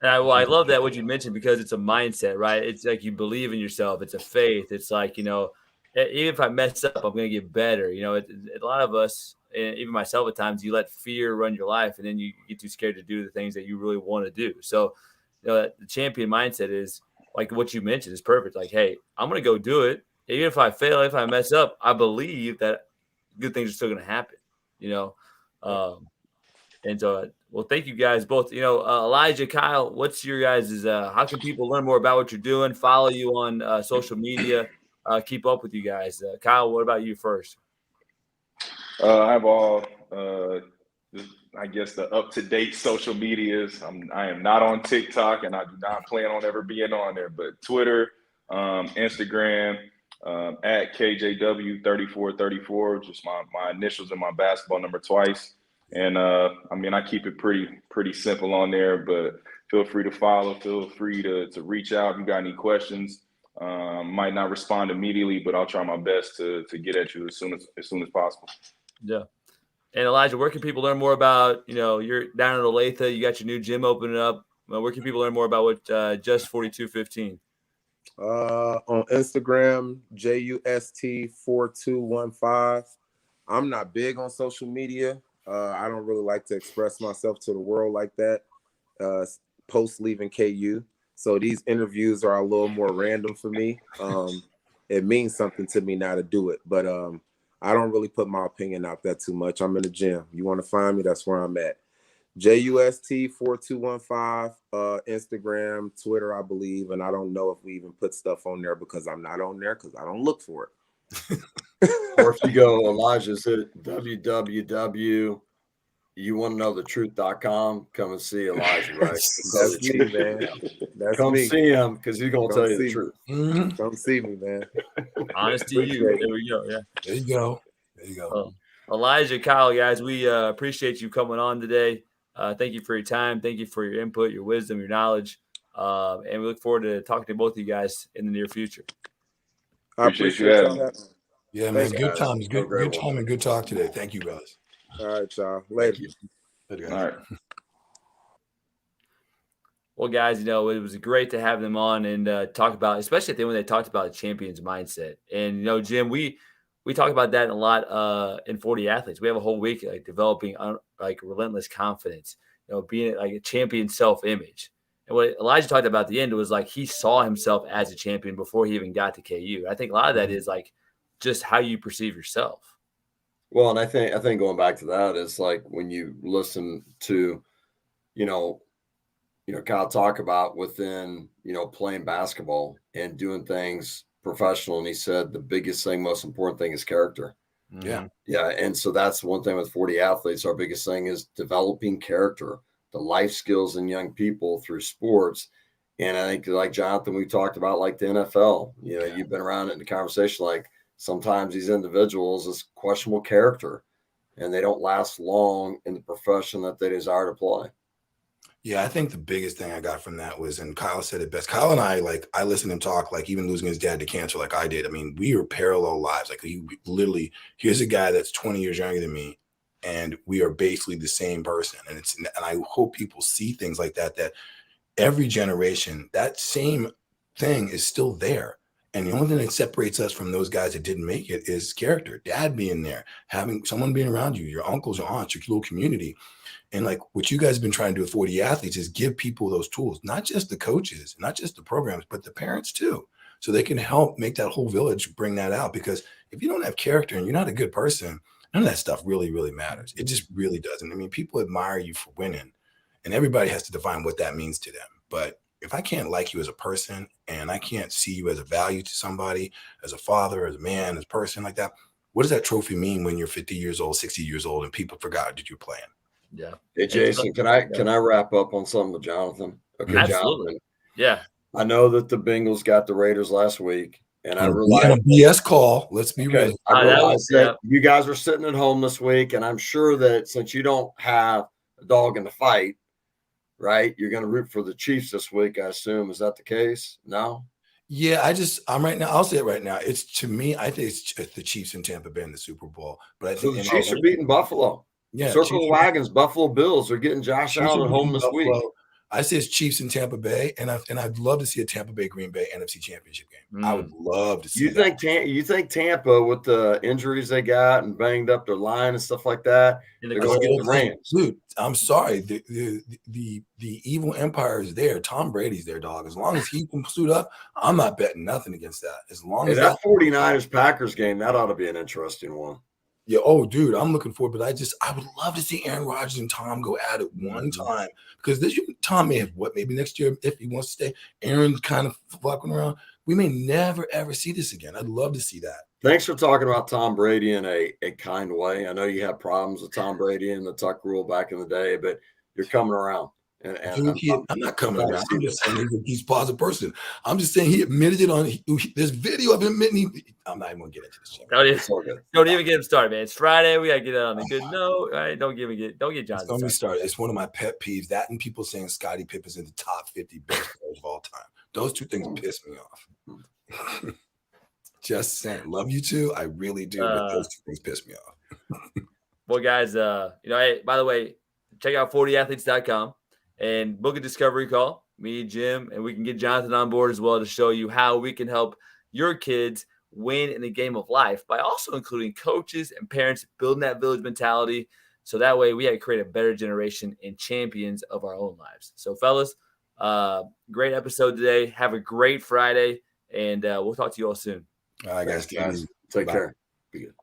I love that what you mentioned, because it's a mindset, right? It's like you believe in yourself. It's a faith. It's like, even if I mess up, I'm going to get better. A lot of us, even myself at times, you let fear run your life, and then you get too scared to do the things that you really want to do. So, the champion mindset is like what you mentioned is perfect. Like, hey, I'm going to go do it. Even if I fail, if I mess up, I believe that good things are still going to happen, And so, well, thank you guys both. Elijah, Kyle, what's your guys' how can people learn more about what you're doing, follow you on social media, keep up with you guys? Kyle, what about you first? I have all, I guess, the up-to-date social medias. I am not on TikTok, and I do not plan on ever being on there. But Twitter, Instagram, at KJW3434, just my initials and my basketball number twice. And I keep it pretty simple on there, but feel free to follow, feel free to reach out if you got any questions. Might not respond immediately, but I'll try my best to get at you as soon as possible. Yeah. And Elijah, where can people learn more about, you're down in Olathe, you got your new gym opening up. Where can people learn more about what Just 4215? On Instagram, JUST4215. I'm not big on social media. I don't really like to express myself to the world like that. Post leaving KU. So these interviews are a little more random for me. It means something to me now to do it, but I don't really put my opinion out there too much. I'm in the gym. You want to find me? That's where I'm at. JUST4215, Instagram, Twitter, I believe. And I don't know if we even put stuff on there because I'm not on there because I don't look for it. Or if you go, Elijah's at www.youwannaknowthetruth.com. Come and see Elijah, right? That's me, man. Come see him because he's going to tell you the truth. Mm-hmm. Come see me, man. Honest to you. There we go. Yeah. There you go. Elijah, Kyle, guys, we appreciate you coming on today. Thank you for your time. Thank you for your input, your wisdom, your knowledge. And we look forward to talking to both of you guys in the near future. I appreciate y'all. Yeah, man. Good times. Good time and good talk today. Thank you, guys. All right, y'all. Later. All right. Well, guys, it was great to have them on and talk about, especially at the end when they talked about a champion's mindset. And, Jim, we talk about that a lot in 40 Athletes. We have a whole week developing relentless confidence, being like a champion self-image. And what Elijah talked about at the end was he saw himself as a champion before he even got to KU. I think a lot of that is just how you perceive yourself. Well, and I think going back to that is when you listen to, Kyle talk about within, playing basketball and doing things professional. And he said the biggest thing, most important thing is character. Yeah. Yeah. And so that's one thing with 40 Athletes. Our biggest thing is developing character, the life skills in young people through sports. And I think like Jonathan, we talked about the NFL, you've been around in the conversation, sometimes these individuals is questionable character and they don't last long in the profession that they desire to play. Yeah, I think the biggest thing I got from that was, and Kyle said it best. Kyle and I, I listened to him talk, even losing his dad to cancer like I did. I mean, we were parallel lives. He literally, here's a guy that's 20 years younger than me, and we are basically the same person. And I hope people see things like that every generation, that same thing is still there. And the only thing that separates us from those guys that didn't make it is character, dad being there, having someone being around you, your uncles, your aunts, your little community. And what you guys have been trying to do with 40 Athletes is give people those tools, not just the coaches, not just the programs, but the parents too. So they can help make that whole village bring that out. Because if you don't have character and you're not a good person, none of that stuff really, really matters. It just really doesn't. I mean, people admire you for winning and everybody has to define what that means to them. But if I can't like you as a person and I can't see you as a value to somebody, as a father, as a man, as a person like that, what does that trophy mean when you're 50 years old, 60 years old, and people forgot that you're playing? Yeah. Hey, Jason, can I wrap up on something with Jonathan? Okay, absolutely. Jonathan. Yeah. I know that the Bengals got the Raiders last week, and I realized a BS call. Let's be real. I realized that you guys are sitting at home this week, and I'm sure that since you don't have a dog in the fight, right, you're going to root for the Chiefs this week, I assume. Is that the case? No? Yeah, I'm right now. I'll say it right now. It's, to me, I think it's the Chiefs in Tampa Bay in the Super Bowl. But I think the Chiefs are beating Buffalo. Yeah, Circle the wagons, Buffalo Bills are getting Josh Allen at home this week. I say it's Chiefs in Tampa Bay, and I'd love to see a Tampa Bay Green Bay NFC Championship game. I would love to see. You think Tampa, with the injuries they got and banged up their line and stuff like that, they're going to get the Rams? Dude, I'm sorry. The evil empire is there. Tom Brady's there, dog. As long as he can suit up, I'm not betting nothing against that. As long as that 49ers Packers game, that ought to be an interesting one. Yeah. Oh, dude, I'm looking forward, but I would love to see Aaron Rodgers and Tom go at it one time, because Tom may have maybe next year, if he wants to stay, Aaron's kind of fucking around. We may never, ever see this again. I'd love to see that. Thanks for talking about Tom Brady in a kind way. I know you had problems with Tom Brady and the Tuck rule back in the day, but you're coming around. And I'm not coming around. I'm just saying he's a positive person. I'm just saying he admitted it on this video of him admitting. I'm not even going to get into this. Don't even get him started, man. It's Friday. We got to get it on a good note. All right, don't get John started. Don't me started. It's one of my pet peeves. That and people saying Scottie Pippen's in the top 50 best players of all time. Those two things piss me off. Just saying. Love you too. I really do. But those two things piss me off. Well, guys, hey, by the way, check out 40athletes.com and book a discovery call. Me, Jim, and we can get Jonathan on board as well to show you how we can help your kids win in the game of life by also including coaches and parents building that village mentality. So that way we have to create a better generation and champions of our own lives. So, fellas, great episode today. Have a great Friday, and we'll talk to you all soon. All right, guys. Take care. Be good.